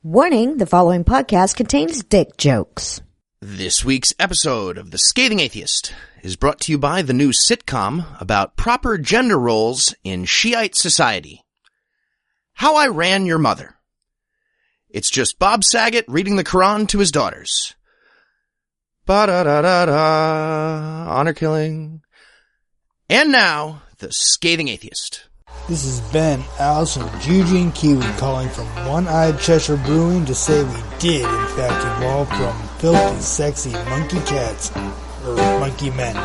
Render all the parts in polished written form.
Warning, the following podcast contains dick jokes. This week's episode of The Scathing Atheist is brought to you by the new sitcom about proper gender roles in Shiite society. How I Ran Your Mother. It's just Bob Saget reading the Quran to his daughters. Ba-da-da-da-da, honor killing. And now, The Scathing Atheist. This is Ben, Alice, and Eugene Kiwi calling from One-Eyed Cheshire Brewing to say we did, in fact, evolve from filthy, sexy monkey cats, or monkey men.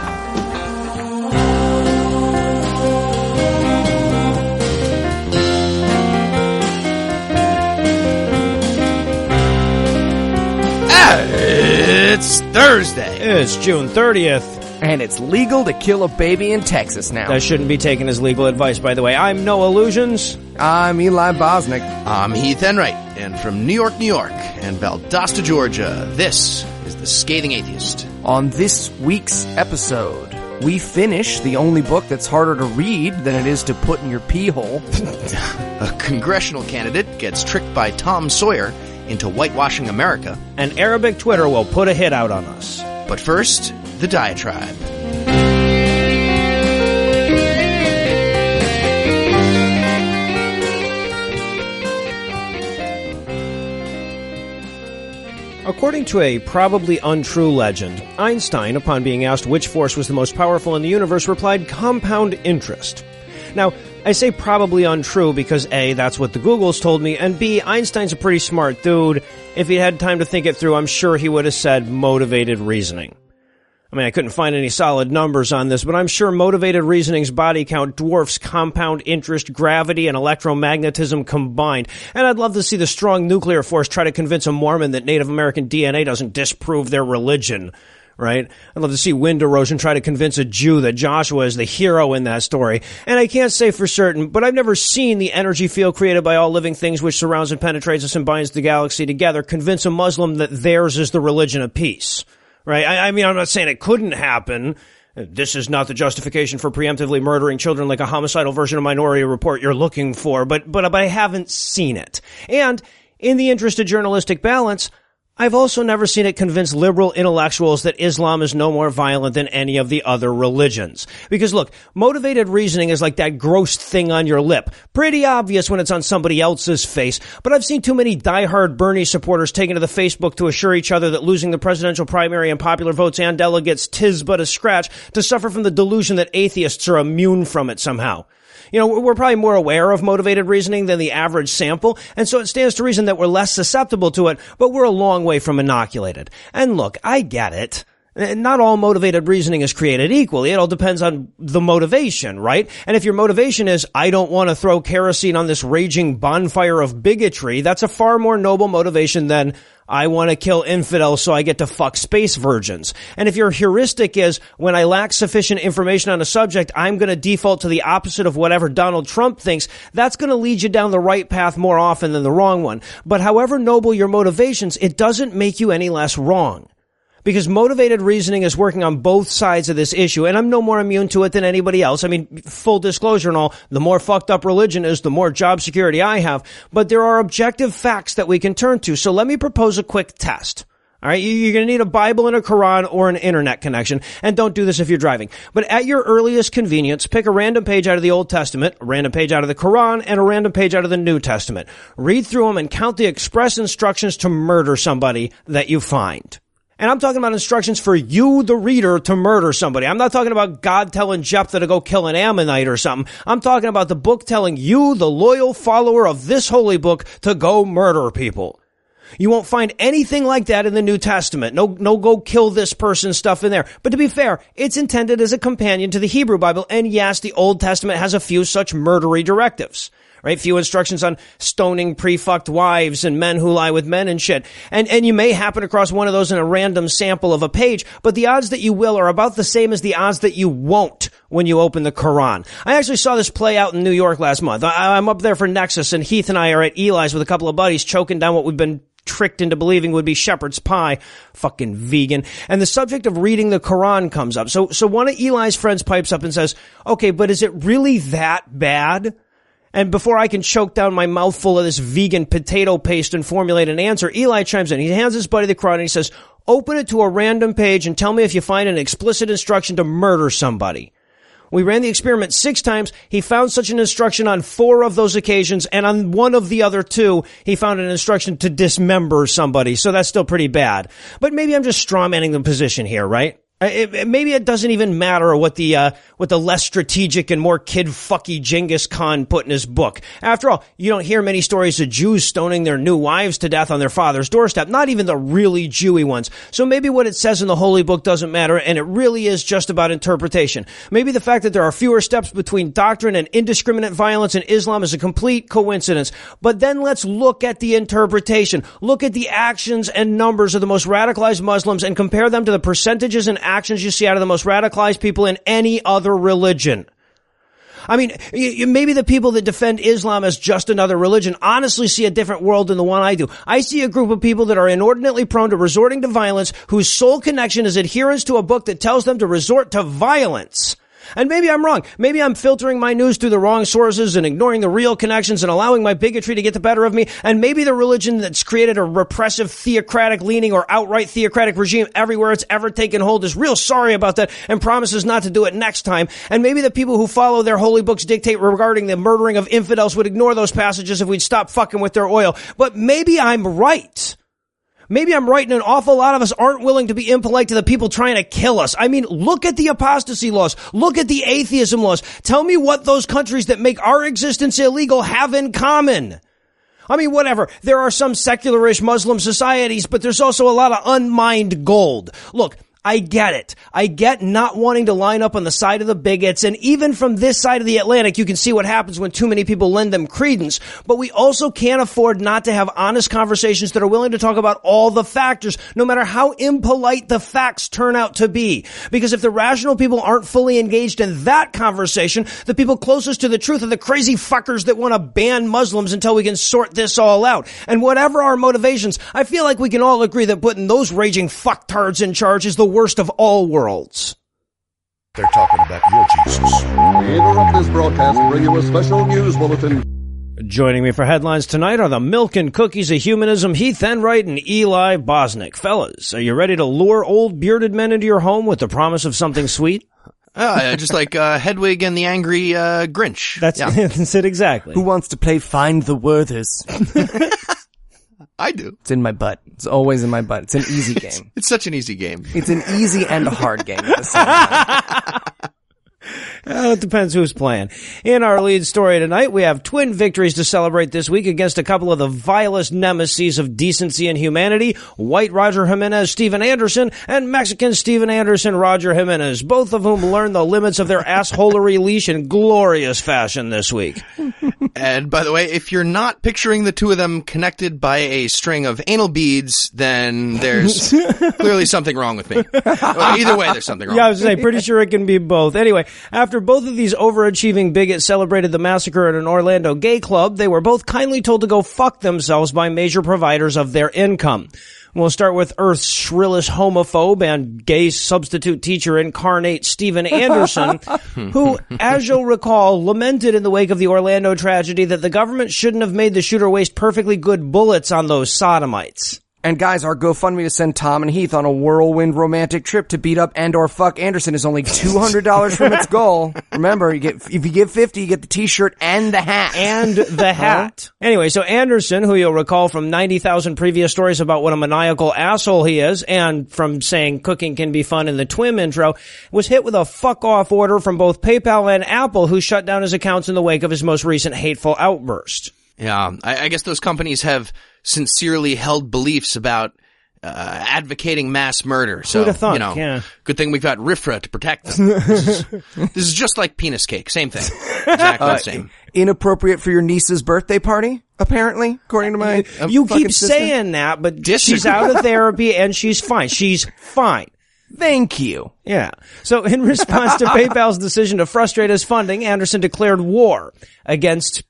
It's Thursday. It's June 30th. And it's legal to kill a baby in Texas now. That shouldn't be taken as legal advice, by the way. I'm Noah Lugeons. I'm Eli Bosnick. I'm Heath Enright, and from New York, and Valdosta, Georgia, this is The Scathing Atheist. On this week's episode, we finish the only book that's harder to read than it is to put in your pee hole. A congressional candidate gets tricked by Tom Sawyer into whitewashing America. And Arabic Twitter will put a hit out on us. But first, the diatribe. According to a probably untrue legend, Einstein, upon being asked which force was the most powerful in the universe, replied, compound interest. Now, I say probably untrue because A, that's what the Googles told me, and B, Einstein's a pretty smart dude. If he had time to think it through, I'm sure he would have said motivated reasoning. I mean, I couldn't find any solid numbers on this, but I'm sure motivated reasoning's body count dwarfs compound interest, gravity, and electromagnetism combined. And I'd love to see the strong nuclear force try to convince a Mormon that Native American DNA doesn't disprove their religion, right? I'd love to see wind erosion try to convince a Jew that Joshua is the hero in that story. And I can't say for certain, but I've never seen the energy field created by all living things which surrounds and penetrates us and binds the galaxy together convince a Muslim that theirs is the religion of peace. Right? I mean, I'm not saying it couldn't happen. This is not the justification for preemptively murdering children like a homicidal version of Minority Report you're looking for, but I haven't seen it. And in the interest of journalistic balance, I've also never seen it convince liberal intellectuals that Islam is no more violent than any of the other religions. Because look, motivated reasoning is like that gross thing on your lip. Pretty obvious when it's on somebody else's face. But I've seen too many diehard Bernie supporters taking to the Facebook to assure each other that losing the presidential primary and popular votes and delegates tis but a scratch to suffer from the delusion that atheists are immune from it somehow. You know, we're probably more aware of motivated reasoning than the average sample, and so it stands to reason that we're less susceptible to it, but we're a long way from inoculated. And look, I get it. Not all motivated reasoning is created equally. It all depends on the motivation, right? And if your motivation is, I don't want to throw kerosene on this raging bonfire of bigotry, that's a far more noble motivation than, I want to kill infidels so I get to fuck space virgins. And if your heuristic is, when I lack sufficient information on a subject, I'm going to default to the opposite of whatever Donald Trump thinks, that's going to lead you down the right path more often than the wrong one. But however noble your motivations, it doesn't make you any less wrong. Because motivated reasoning is working on both sides of this issue, and I'm no more immune to it than anybody else. I mean, full disclosure and all, the more fucked up religion is, the more job security I have. But there are objective facts that we can turn to, so let me propose a quick test. All right, you're going to need a Bible and a Quran or an internet connection, and don't do this if you're driving. But at your earliest convenience, pick a random page out of the Old Testament, a random page out of the Quran, and a random page out of the New Testament. Read through them and count the express instructions to murder somebody that you find. And I'm talking about instructions for you, the reader, to murder somebody. I'm not talking about God telling Jephthah to go kill an Ammonite or something. I'm talking about the book telling you, the loyal follower of this holy book, to go murder people. You won't find anything like that in the New Testament. No go kill this person stuff in there. But to be fair, it's intended as a companion to the Hebrew Bible. And yes, the Old Testament has a few such murdery directives. Right? Few instructions on stoning pre-fucked wives and men who lie with men and shit. And you may happen across one of those in a random sample of a page, but the odds that you will are about the same as the odds that you won't when you open the Quran. I actually saw this play out in New York last month. I'm up there for Nexus, and Heath and I are at Eli's with a couple of buddies choking down what we've been tricked into believing would be shepherd's pie. Fucking vegan. And the subject of reading the Quran comes up. So one of Eli's friends pipes up and says, okay, but is it really that bad? And before I can choke down my mouthful of this vegan potato paste and formulate an answer, Eli chimes in. He hands his buddy the Quran and he says, open it to a random page and tell me if you find an explicit instruction to murder somebody. We ran the experiment 6 times. He found such an instruction on 4 of those occasions, and on one of the other 2, he found an instruction to dismember somebody. So that's still pretty bad. But maybe I'm just strawmanning the position here, right? Maybe it doesn't even matter what the less strategic and more kid-fucky Genghis Khan put in his book. After all, you don't hear many stories of Jews stoning their new wives to death on their father's doorstep, not even the really Jewy ones. So maybe what it says in the Holy Book doesn't matter, and it really is just about interpretation. Maybe the fact that there are fewer steps between doctrine and indiscriminate violence in Islam is a complete coincidence. But then let's look at the interpretation. Look at the actions and numbers of the most radicalized Muslims and compare them to the percentages and actions you see out of the most radicalized people in any other religion. I mean, maybe the people that defend Islam as just another religion honestly see a different world than the one I do. I see a group of people that are inordinately prone to resorting to violence, whose sole connection is adherence to a book that tells them to resort to violence. And maybe I'm wrong. Maybe I'm filtering my news through the wrong sources and ignoring the real connections and allowing my bigotry to get the better of me. And maybe the religion that's created a repressive theocratic leaning or outright theocratic regime everywhere it's ever taken hold is real sorry about that and promises not to do it next time. And maybe the people who follow their holy books dictate regarding the murdering of infidels would ignore those passages if we'd stop fucking with their oil. But maybe I'm right. Maybe I'm right and an awful lot of us aren't willing to be impolite to the people trying to kill us. I mean, look at the apostasy laws. Look at the atheism laws. Tell me what those countries that make our existence illegal have in common. I mean, whatever. There are some secularish Muslim societies, but there's also a lot of unmined gold. Look, I get it. I get not wanting to line up on the side of the bigots, and even from this side of the Atlantic, you can see what happens when too many people lend them credence. But we also can't afford not to have honest conversations that are willing to talk about all the factors, no matter how impolite the facts turn out to be. Because if the rational people aren't fully engaged in that conversation, the people closest to the truth are the crazy fuckers that want to ban Muslims until we can sort this all out. And whatever our motivations, I feel like we can all agree that putting those raging fucktards in charge is the worst of all worlds. They're talking about your Jesus. We interrupt this broadcast to bring you a special news bulletin. Joining me for headlines tonight are the milk and cookies of humanism, Heath Enright and Eli Bosnick. Fellas, are you ready to lure old bearded men into your home with the promise of something sweet? Just like Hedwig and the Angry Grinch. That's it exactly. Who wants to play Find the Werthers? I do. It's in my butt. It's always in my butt. It's an easy game. It's such an easy game. It's an easy and a hard game at the same time. It depends who's playing. In our lead story tonight, we have twin victories to celebrate this week against a couple of the vilest nemeses of decency and humanity, white Roger Jimenez, Steven Anderson, and Mexican Steven Anderson, Roger Jimenez, both of whom learned the limits of their assholery leash in glorious fashion this week. And by the way, if you're not picturing the two of them connected by a string of anal beads, then there's clearly something wrong with me. Well, either way, there's something wrong. Yeah, I was going to say, pretty sure it can be both. Anyway, after both of these overachieving bigots celebrated the massacre at an Orlando gay club, they were both kindly told to go fuck themselves by major providers of their income. We'll start with Earth's shrillest homophobe and gay substitute teacher incarnate Steven Anderson, who, as you'll recall, lamented in the wake of the Orlando tragedy that the government shouldn't have made the shooter waste perfectly good bullets on those sodomites. And guys, our GoFundMe to send Tom and Heath on a whirlwind romantic trip to beat up and or fuck Anderson is only $200 from its goal. Remember, if you give $50, you get the t-shirt and the hat. And the hat. Anyway, so Anderson, who you'll recall from 90,000 previous stories about what a maniacal asshole he is, and from saying cooking can be fun in the TWIM intro, was hit with a fuck-off order from both PayPal and Apple, who shut down his accounts in the wake of his most recent hateful outburst. Yeah, I guess those companies have sincerely held beliefs about advocating mass murder. So, Who'd have thought? You know, yeah. Good thing we've got RIFRA to protect them. This is just like penis cake. Same thing. Exactly the same. Inappropriate for your niece's birthday party, apparently, according to my You keep sister. saying that, but she's out of therapy and she's fine. She's fine. Thank you. Yeah. So in response to PayPal's decision to frustrate his funding, Anderson declared war against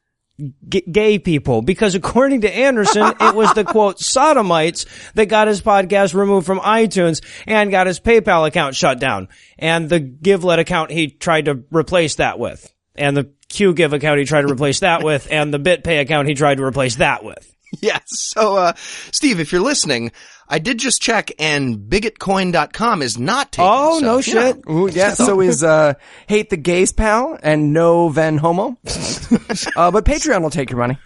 gay people, because according to Anderson, it was the, quote, sodomites that got his podcast removed from iTunes and got his PayPal account shut down, and the GiveLet account he tried to replace that with. And the QGIV account he tried to replace that with, and the BitPay account he tried to replace that with. Yes. So, Steve, if you're listening, I did just check, and bigotcoin.com is not taken. Oh, so, no shit. Ooh, yeah, so is Hate the Gays Pal and No Ven Homo. But Patreon will take your money.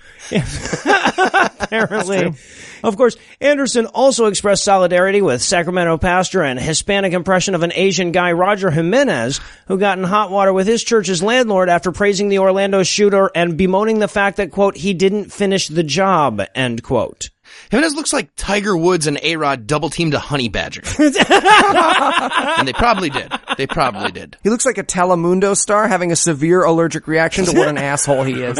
Apparently. Of course, Anderson also expressed solidarity with Sacramento pastor and Hispanic impression of an Asian guy, Roger Jimenez, who got in hot water with his church's landlord after praising the Orlando shooter and bemoaning the fact that, quote, he didn't finish the job, end quote. Jimenez looks like Tiger Woods and A-Rod double-teamed a honey badger. And they probably did. They probably did. He looks like a Telemundo star having a severe allergic reaction to what an asshole he is.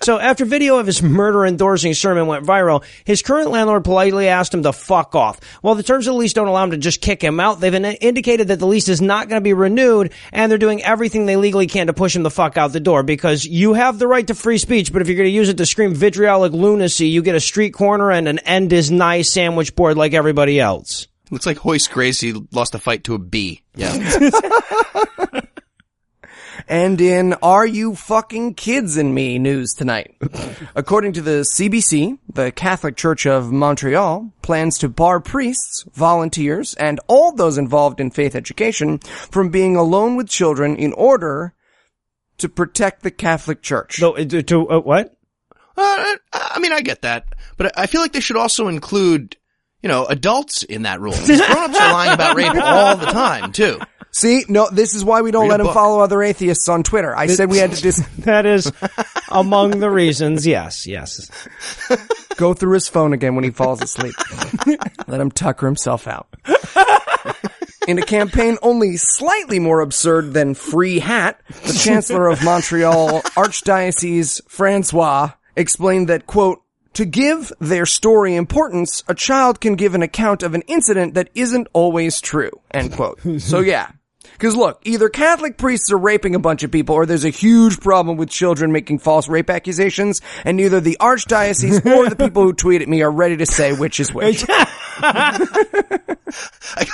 So after video of his murder-endorsing sermon went viral, his current landlord politely asked him to fuck off. While the terms of the lease don't allow him to just kick him out, they've indicated that the lease is not going to be renewed, and they're doing everything they legally can to push him the fuck out the door, because you have the right to free speech, but if you're going to use it to scream vitriolic lunacy, you get a street corner and an end is nice sandwich board like everybody else. Looks like Hoist Gracie lost a fight to a bee. Yeah. And in Are You Fucking Kids and Me news tonight. According to the CBC, the Catholic Church of Montreal plans to bar priests, volunteers, and all those involved in faith education from being alone with children in order to protect the Catholic Church. What? I mean, I get that, but I feel like they should also include, adults in that rule. Because grown-ups are lying about rape all the time, too. See, no, this is why we don't let him follow other atheists on Twitter. I said we had to That is among the reasons, yes. Go through his phone again when he falls asleep. Let him tucker himself out. In a campaign only slightly more absurd than free hat, the Chancellor of Montreal, Archdiocese Francois, explained that, quote, to give their story importance, a child can give an account of an incident that isn't always true, end quote. So yeah. Because look, either Catholic priests are raping a bunch of people, or there's a huge problem with children making false rape accusations, and neither the Archdiocese or the people who tweet at me are ready to say which is which. I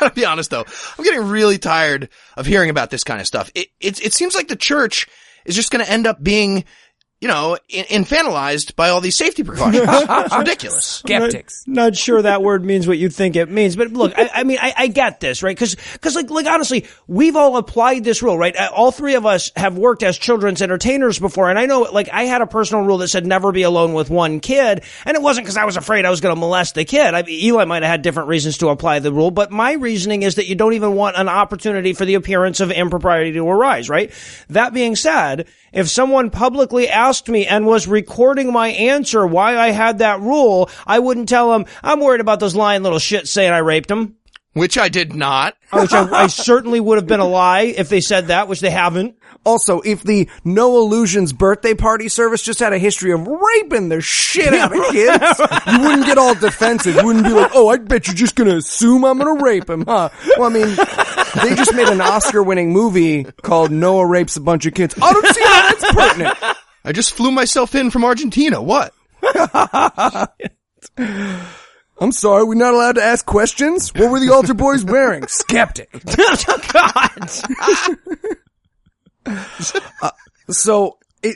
gotta be honest though, I'm getting really tired of hearing about this kind of stuff. It seems like the church is just gonna end up being, infantilized by all these safety precautions. It's ridiculous. Skeptics. Not sure that word means what you think it means, but look, I get this, right? Cause like honestly, we've all applied this rule, right? All three of us have worked as children's entertainers before, and I know, like, I had a personal rule that said never be alone with one kid, and it wasn't because I was afraid I was going to molest the kid. Eli might have had different reasons to apply the rule, but my reasoning is that you don't even want an opportunity for the appearance of impropriety to arise, right? That being said, if someone publicly asked me and was recording my answer why I had that rule, I wouldn't tell them, I'm worried about those lying little shits saying I raped them. Which I did not. Which I certainly would have been a lie if they said that, which they haven't. Also, if the No Illusions birthday party service just had a history of raping the shit out of kids, you wouldn't get all defensive. You wouldn't be like, oh, I bet you're just gonna assume I'm gonna rape him, huh? Well, I mean, they just made an Oscar-winning movie called Noah Rapes a Bunch of Kids. I don't see how that's pertinent. I just flew myself in from Argentina. What? I'm sorry, we're not allowed to ask questions? What were the altar boys wearing? Skeptic. Oh, God.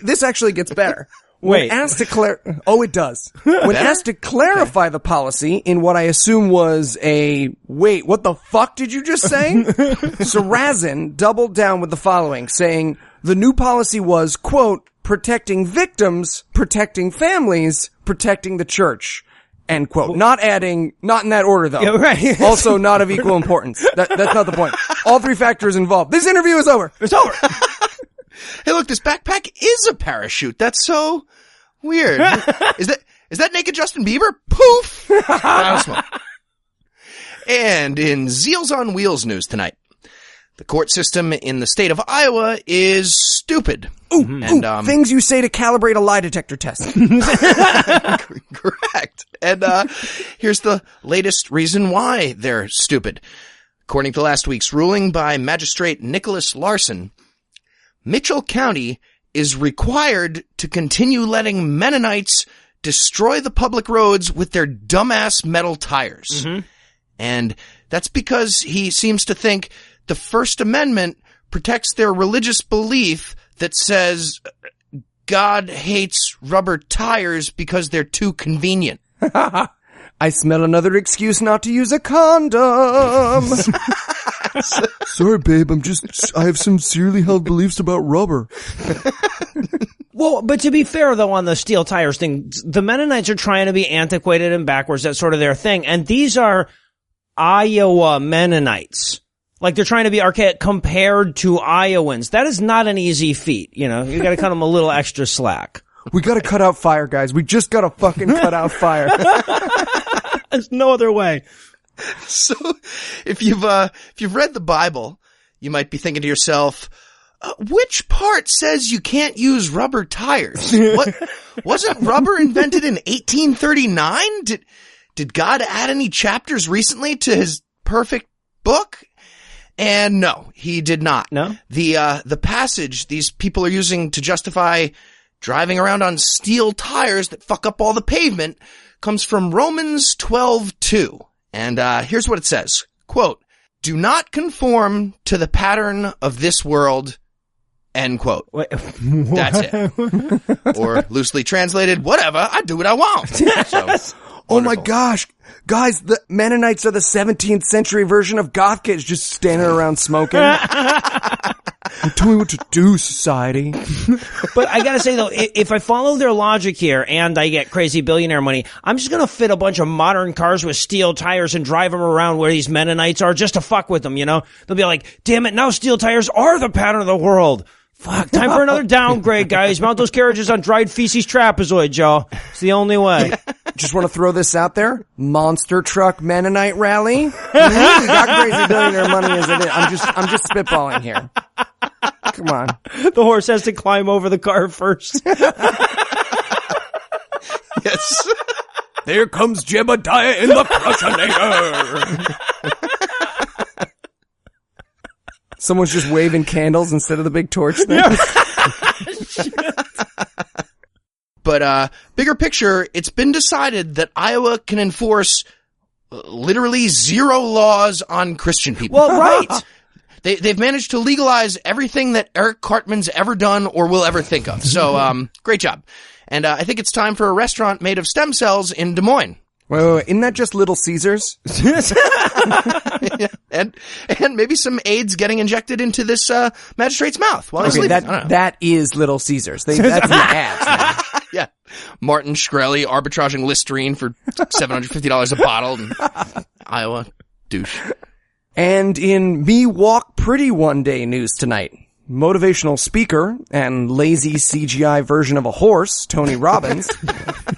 This actually gets better. Wait. When asked to it does. When asked to clarify the policy in what I assume was wait, what the fuck did you just say? Sarrazin doubled down with the following, saying the new policy was, quote, protecting victims, protecting families, protecting the church. End quote. Not adding, not in that order though. Yeah, right. Also not of equal importance. That's not the point. All three factors involved. This interview is over. It's over. Hey, look, this backpack is a parachute. That's so weird. Is that naked Justin Bieber? Poof! Cloud of smoke. And in Zeals on Wheels news tonight, the court system in the state of Iowa is stupid. Things you say to calibrate a lie detector test. Correct. And here's the latest reason why they're stupid. According to last week's ruling by Magistrate Nicholas Larson, Mitchell County is required to continue letting Mennonites destroy the public roads with their dumbass metal tires. Mm-hmm. And that's because he seems to think the First Amendment protects their religious belief that says God hates rubber tires because they're too convenient. I smell another excuse not to use a condom. Sorry, babe, I have sincerely held beliefs about rubber. Well, but to be fair, though, on the steel tires thing, the Mennonites are trying to be antiquated and backwards. That's sort of their thing. And these are Iowa Mennonites. Like, they're trying to be archaic compared to Iowans. That is not an easy feat, you know. You gotta cut them a little extra slack. We gotta cut out fire, guys. We just gotta fucking cut out fire. There's no other way. So, if you've read the Bible, you might be thinking to yourself, which part says you can't use rubber tires? Wasn't rubber invented in 1839? Did God add any chapters recently to his perfect book? And no, he did not. No? The passage these people are using to justify driving around on steel tires that fuck up all the pavement comes from Romans 12:2. And here's what it says. Quote, "Do not conform to the pattern of this world," end quote. Wait, that's it. Or loosely translated, whatever, I do what I want. So, oh my gosh. Guys, the Mennonites are the 17th century version of goth kids just standing around smoking. Tell me what to do, society. But I gotta say, though, if I follow their logic here and I get crazy billionaire money, I'm just gonna fit a bunch of modern cars with steel tires and drive them around where these Mennonites are just to fuck with them, you know? They'll be like, damn it, now steel tires are the pattern of the world. Fuck, time for another downgrade, guys. Mount those carriages on dried feces trapezoid, y'all. It's the only way. Just want to throw this out there. Monster truck Mennonite rally. We got crazy billionaire money as it is. I'm just spitballing here. Come on. The horse has to climb over the car first. Yes. There comes Jebediah in the Prussianator. Someone's just waving candles instead of the big torch thing. But bigger picture, it's been decided that Iowa can enforce literally zero laws on Christian people. Well, right. They've managed to legalize everything that Eric Cartman's ever done or will ever think of. So, great job. And I think it's time for a restaurant made of stem cells in Des Moines. Wait, isn't that just Little Caesars? Yeah, and maybe some AIDS getting injected into this magistrate's mouth while he's sleeping. That is Little Caesars. That's in the ads, man. Yeah. Martin Shkreli arbitraging Listerine for $750 a bottle in Iowa. Douche. And in Me Walk Pretty One Day news tonight, motivational speaker and lazy CGI version of a horse, Tony Robbins,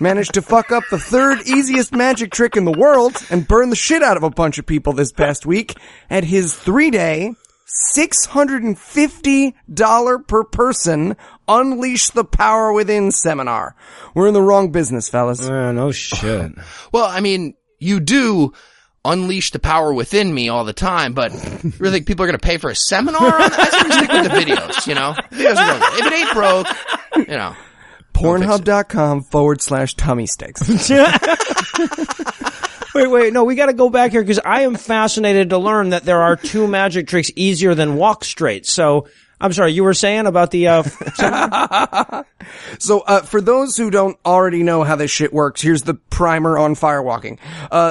managed to fuck up the third easiest magic trick in the world and burn the shit out of a bunch of people this past week at his 3-day, $650 per person Unleash the Power Within seminar. We're in the wrong business, fellas. No shit. Well, I mean, you do unleash the power within me all the time, but you really think people are going to pay for a seminar on that? I think stick with the videos, you know? Videos are going, if it ain't broke, you know. Pornhub.com/tummy sticks. Wait, no, we gotta go back here because I am fascinated to learn that there are two magic tricks easier than walk straight. So, I'm sorry, you were saying about the, So, for those who don't already know how this shit works, here's the primer on firewalking.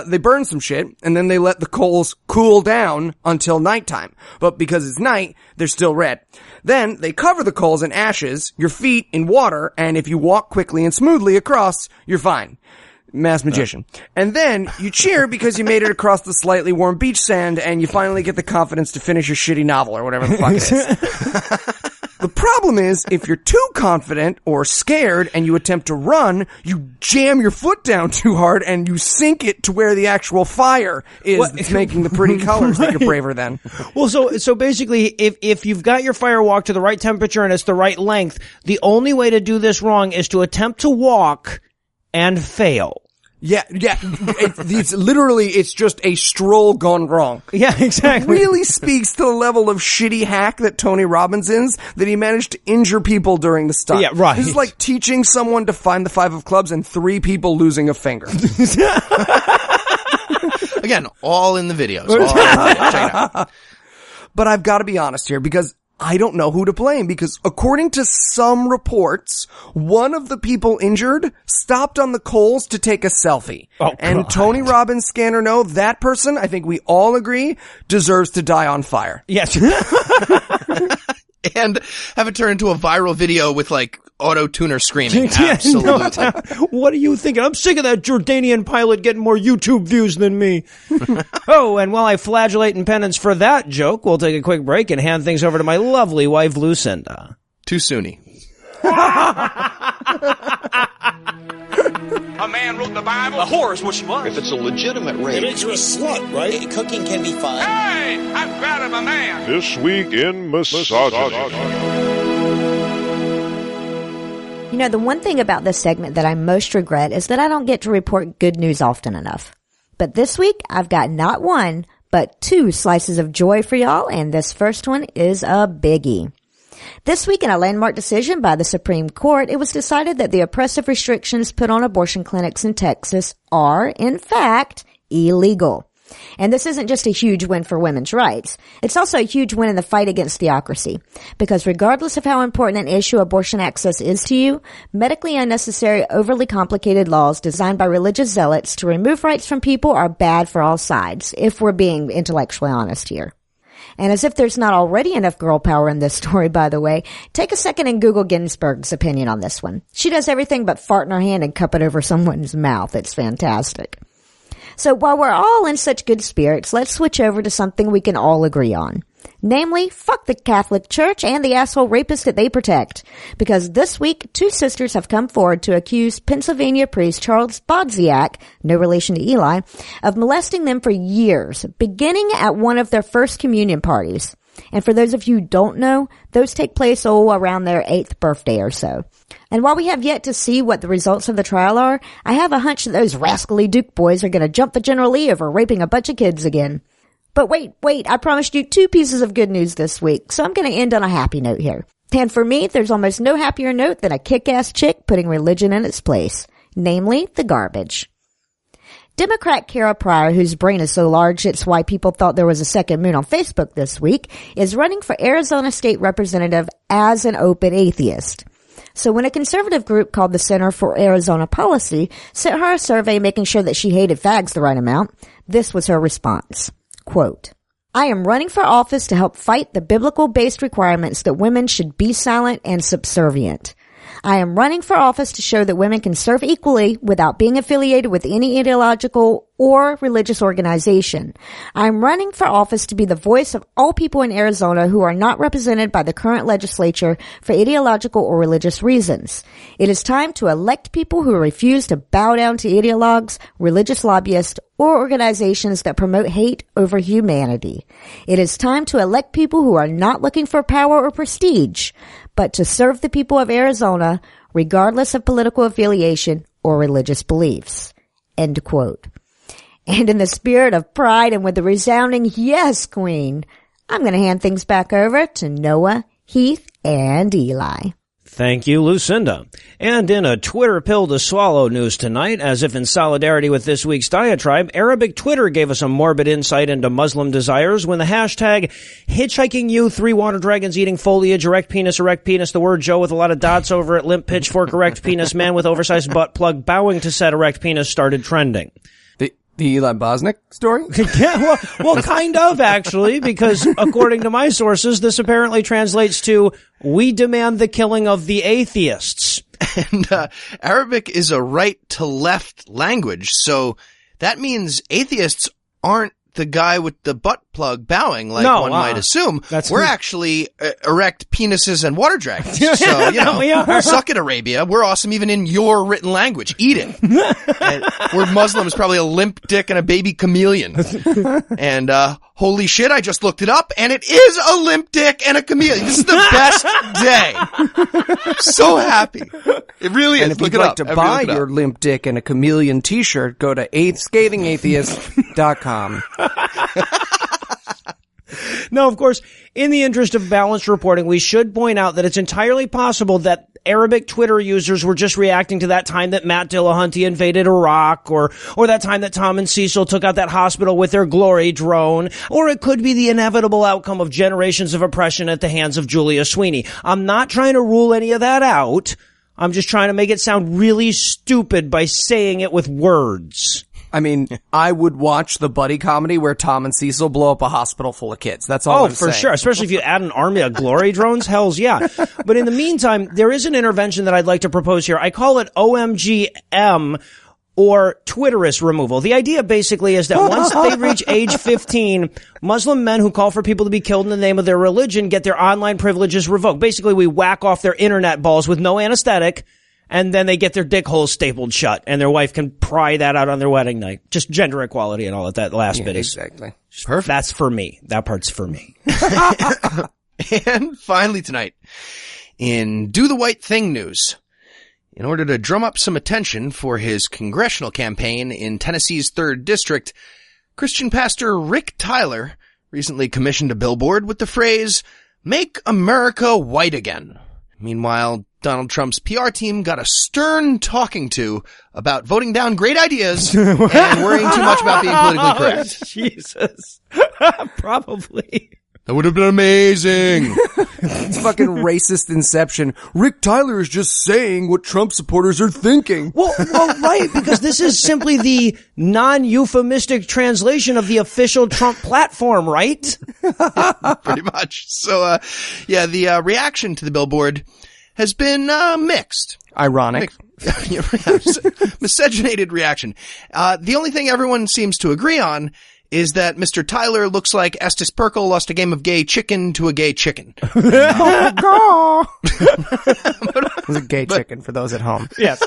They burn some shit, and then they let the coals cool down until nighttime. But because it's night, they're still red. Then, they cover the coals in ashes, your feet in water, and if you walk quickly and smoothly across, you're fine. Mass magician. And then, you cheer because you made it across the slightly warm beach sand, and you finally get the confidence to finish your shitty novel, or whatever the fuck it is. The problem is, if you're too confident or scared and you attempt to run, you jam your foot down too hard and you sink it to where the actual fire is that's making the pretty colors that you're braver than. Well, so basically, if you've got your firewalk to the right temperature and it's the right length, the only way to do this wrong is to attempt to walk and fail. Yeah. It's literally, it's just a stroll gone wrong. Yeah, exactly. It really speaks to the level of shitty hack that Tony Robbins is, that he managed to injure people during the stunt. Yeah, right. This is like teaching someone to find the 5 of clubs and 3 people losing a finger. Again, all in the videos. Check it out. But I've got to be honest here, because I don't know who to blame because according to some reports, one of the people injured stopped on the coals to take a selfie. Oh, and God. Tony Robbins, Scanner, no, that person, I think we all agree, deserves to die on fire. Yes. And have it turn into a viral video with like auto-tuner screaming. Absolutely. What are you thinking? I'm sick of that Jordanian pilot getting more YouTube views than me. Oh, and while I flagellate in penance for that joke, we'll take a quick break and hand things over to my lovely wife, Lucinda. Too soony. A man wrote the Bible. A whore is what she was. If it's a legitimate rape, It makes you a slut, right? Cooking can be fun. Hey, I'm proud of a man. This week in misogyny. You know, the one thing about this segment that I most regret is that I don't get to report good news often enough. But this week, I've got not one, but 2 slices of joy for y'all, and this first one is a biggie. This week, in a landmark decision by the Supreme Court, it was decided that the oppressive restrictions put on abortion clinics in Texas are, in fact, illegal. And this isn't just a huge win for women's rights. It's also a huge win in the fight against theocracy. Because regardless of how important an issue abortion access is to you, medically unnecessary, overly complicated laws designed by religious zealots to remove rights from people are bad for all sides, if we're being intellectually honest here. And as if there's not already enough girl power in this story, by the way, take a second and Google Ginsburg's opinion on this one. She does everything but fart in her hand and cup it over someone's mouth. It's fantastic. So while we're all in such good spirits, let's switch over to something we can all agree on. Namely, fuck the Catholic Church and the asshole rapists that they protect. Because this week, 2 sisters have come forward to accuse Pennsylvania priest Charles Bodziak, no relation to Eli, of molesting them for years, beginning at one of their first communion parties. And for those of you who don't know, those take place around their 8th birthday or so. And while we have yet to see what the results of the trial are, I have a hunch that those rascally Duke boys are going to jump the General Lee over raping a bunch of kids again. But wait, I promised you 2 pieces of good news this week, so I'm going to end on a happy note here. And for me, there's almost no happier note than a kick-ass chick putting religion in its place. Namely, the garbage. Democrat Kara Pryor, whose brain is so large it's why people thought there was a second moon on Facebook this week, is running for Arizona State Representative as an open atheist. So when a conservative group called the Center for Arizona Policy sent her a survey making sure that she hated fags the right amount, this was her response. Quote, I am running for office to help fight the biblical-based requirements that women should be silent and subservient. I am running for office to show that women can serve equally without being affiliated with any ideological or religious organization. I am running for office to be the voice of all people in Arizona who are not represented by the current legislature for ideological or religious reasons. It is time to elect people who refuse to bow down to ideologues, religious lobbyists, or organizations that promote hate over humanity. It is time to elect people who are not looking for power or prestige, but to serve the people of Arizona, regardless of political affiliation or religious beliefs. End quote. And in the spirit of pride and with a resounding yes, Queen, I'm going to hand things back over to Noah, Heath, and Eli. Thank you, Lucinda. And in a Twitter pill to swallow news tonight, as if in solidarity with this week's diatribe, Arabic Twitter gave us a morbid insight into Muslim desires when the hashtag hitchhiking you, 3 water dragons eating foliage, erect penis, the word Joe with a lot of dots over it, limp pitchfork, erect penis, man with oversized butt plug bowing to said erect penis started trending. The Eli Bosnick story? Yeah, well, kind of, actually, because according to my sources, this apparently translates to, we demand the killing of the atheists. And Arabic is a right-to-left language, so that means atheists aren't the guy with the butt plug bowing like one might assume. We're actually erect penises and water dragons. So, suck it, Arabia. We're awesome even in your written language. Eat it. And we're Muslims, probably a limp dick and a baby chameleon. And holy shit, I just looked it up, and it is a limp dick and a chameleon. This is the best day. So happy. It really is. And if you'd like to buy your limp dick and a chameleon t-shirt, go to scathingatheist.com. No, of course, in the interest of balanced reporting, we should point out that it's entirely possible that Arabic Twitter users were just reacting to that time that Matt Dillahunty invaded Iraq, or that time that Tom and Cecil took out that hospital with their glory drone, or it could be the inevitable outcome of generations of oppression at the hands of Julia Sweeney. I'm not trying to rule any of that out. I'm just trying to make it sound really stupid by saying it with words. I mean, I would watch the buddy comedy where Tom and Cecil blow up a hospital full of kids. That's all I'm saying. Oh, for sure. Especially if you add an army of glory drones. Hells yeah. But in the meantime, there is an intervention that I'd like to propose here. I call it OMGM, or Twitterist removal. The idea basically is that once they reach age 15, Muslim men who call for people to be killed in the name of their religion get their online privileges revoked. Basically, we whack off their internet balls with no anesthetic, and then they get their dick holes stapled shut, and their wife can pry that out on their wedding night. Just gender equality and all of that last bit is. Exactly. Perfect. That's for me. That part's for me. And finally tonight, in Do the White Thing news, in order to drum up some attention for his congressional campaign in Tennessee's 3rd District, Christian pastor Rick Tyler recently commissioned a billboard with the phrase, "Make America White Again." Meanwhile, Donald Trump's PR team got a stern talking to about voting down great ideas and worrying too much about being politically correct. Jesus. Probably. That would have been amazing. It's fucking racist inception. Rick Tyler is just saying what Trump supporters are thinking. Well, right, because this is simply the non-euphemistic translation of the official Trump platform, right? Pretty much. So, the reaction to the billboard has been mixed. Ironic. Miscegenated reaction. The only thing everyone seems to agree on is that Mr. Tyler looks like Estes Perkle lost a game of gay chicken to a gay chicken. It was a gay chicken for those at home. Yes.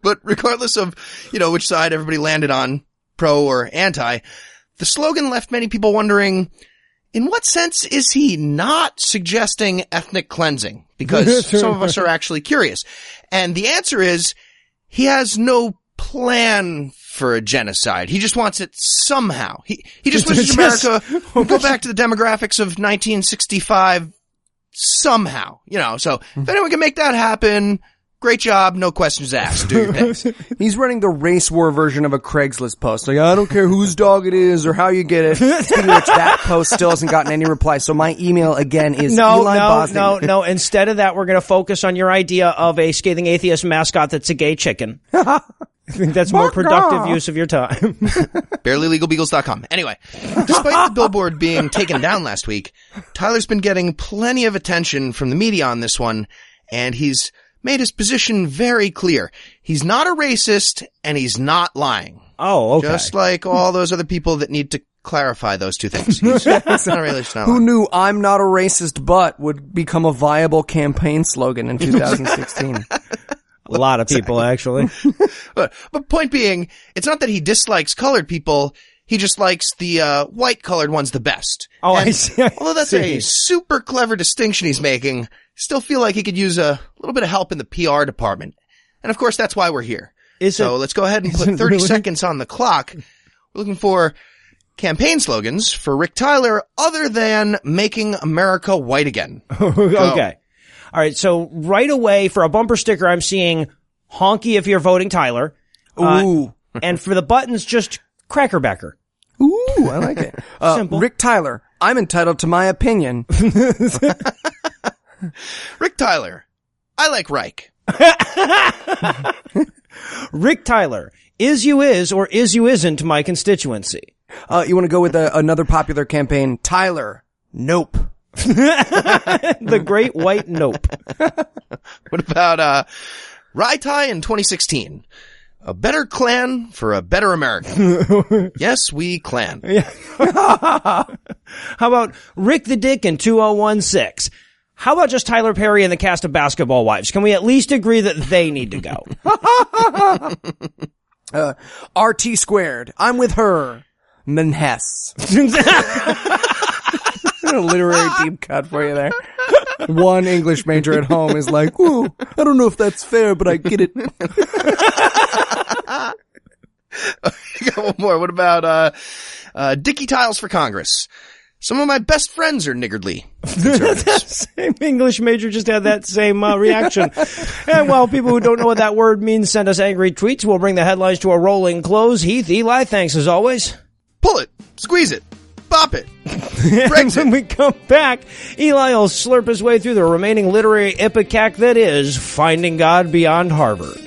But regardless of, which side everybody landed on, pro or anti, the slogan left many people wondering, in what sense is he not suggesting ethnic cleansing? Because some of us are actually curious. And the answer is, he has no plan for a genocide. He just wants it somehow. He just wishes America would go back to the demographics of 1965 somehow. So if anyone can make that happen, great job, no questions asked. Do your thing. He's running the race war version of a Craigslist post. Like, I don't care whose dog it is or how you get it. Speaking of which, that post still hasn't gotten any reply. So my email again is Eli Bosnick. No. Instead of that, we're going to focus on your idea of a Scathing Atheist mascot that's a gay chicken. I think that's more productive use of your time. BarelyLegalBeagles.com. Anyway, despite the billboard being taken down last week, Tyler's been getting plenty of attention from the media on this one, and he's made his position very clear. He's not a racist, and he's not lying. Oh, okay. Just like all those other people that need to clarify those two things. He's not racist, not Who lying. knew "I'm not a racist but" would become a viable campaign slogan in 2016? A lot of people, actually. But point being, it's not that he dislikes colored people. He just likes the white colored ones the best. Oh, and I see. Although that's a super clever distinction he's making, still feel like he could use a little bit of help in the PR department. And of course, that's why we're here. Let's go ahead and put 30 seconds on the clock. We're looking for campaign slogans for Rick Tyler other than "Making America White Again." Okay. All right, so right away for a bumper sticker, I'm seeing "honky" if you're voting Tyler. Ooh. And for the buttons, just Crackerbacker. Ooh, I like it. Simple. Rick Tyler, I'm entitled to my opinion. Rick Tyler, I like Reich. Rick Tyler, is you is or is you isn't my constituency. You want to go with another popular campaign? Tyler, nope. The Great White Nope. What about Rye Tie in 2016? A better clan for a better America. Yes, we clan. How about Rick the Dick in 2016? How about just Tyler Perry and the cast of Basketball Wives? Can we at least agree that they need to go? RT squared, I'm with her. Manhess. A literary deep cut for you there. One English major at home is like, ooh, I don't know if that's fair, but I get it. I got one more. What about Dickie Tiles for Congress? Some of my best friends are niggardly conservatives. Same English major just had that same reaction. And while people who don't know what that word means send us angry tweets, we'll bring the headlines to a rolling close. Heath, Eli, thanks as always. Pull it, squeeze it, bop it. And when we come back, Eli will slurp his way through the remaining literary ipecac that is Finding God Beyond Harvard.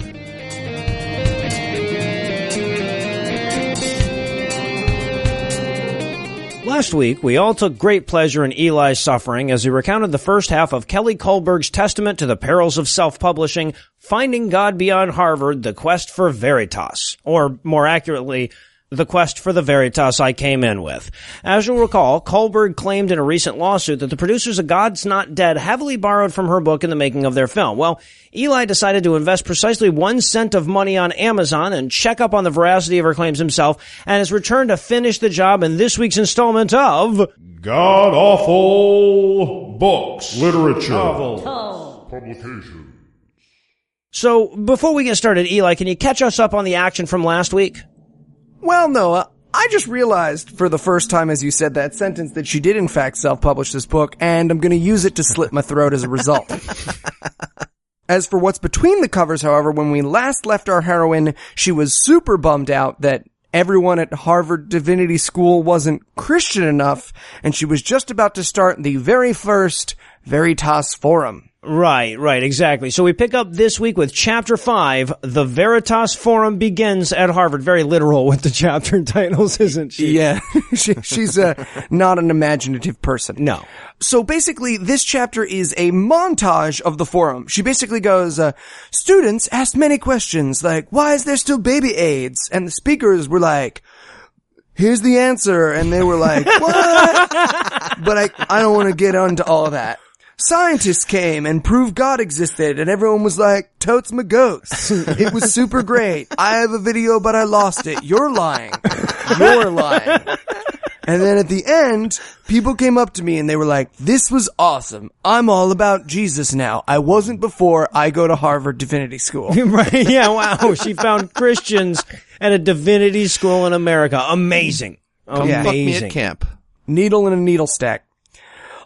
Last week, we all took great pleasure in Eli's suffering as he recounted the first half of Kelly Kohlberg's testament to the perils of self-publishing, Finding God Beyond Harvard, The Quest for Veritas, or more accurately, The Quest for the Veritas I Came In With. As you'll recall, Kohlberg claimed in a recent lawsuit that the producers of God's Not Dead heavily borrowed from her book in the making of their film. Well, Eli decided to invest precisely 1 cent of money on Amazon and check up on the veracity of her claims himself, and has returned to finish the job in this week's installment of God-Awful Books, Literature, Publications. So, before we get started, Eli, can you catch us up on the action from last week? Well, Noah, I just realized for the first time as you said that sentence that she did in fact self-publish this book, and I'm going to use it to slit my throat as a result. As for what's between the covers, however, when we last left our heroine, she was super bummed out that everyone at Harvard Divinity School wasn't Christian enough, and she was just about to start the very first Veritas Forum. Right, exactly. So we pick up this week with Chapter 5, The Veritas Forum Begins at Harvard. Very literal with the chapter titles, isn't she? Yeah, she's not an imaginative person. No. So basically, this chapter is a montage of the forum. She basically goes, students asked many questions, like, why is there still baby AIDS? And the speakers were like, here's the answer. And they were like, what? But I don't want to get into all of that. Scientists came and proved God existed, and everyone was like, totes my goats. It was super great. I have a video, but I lost it. You're lying. You're lying. And then at the end, people came up to me and they were like, this was awesome. I'm all about Jesus now. I wasn't before. I go to Harvard Divinity School. Right, yeah, wow. She found Christians at a divinity school in America. Amazing. Come fuck me at camp. Needle in a needle stack.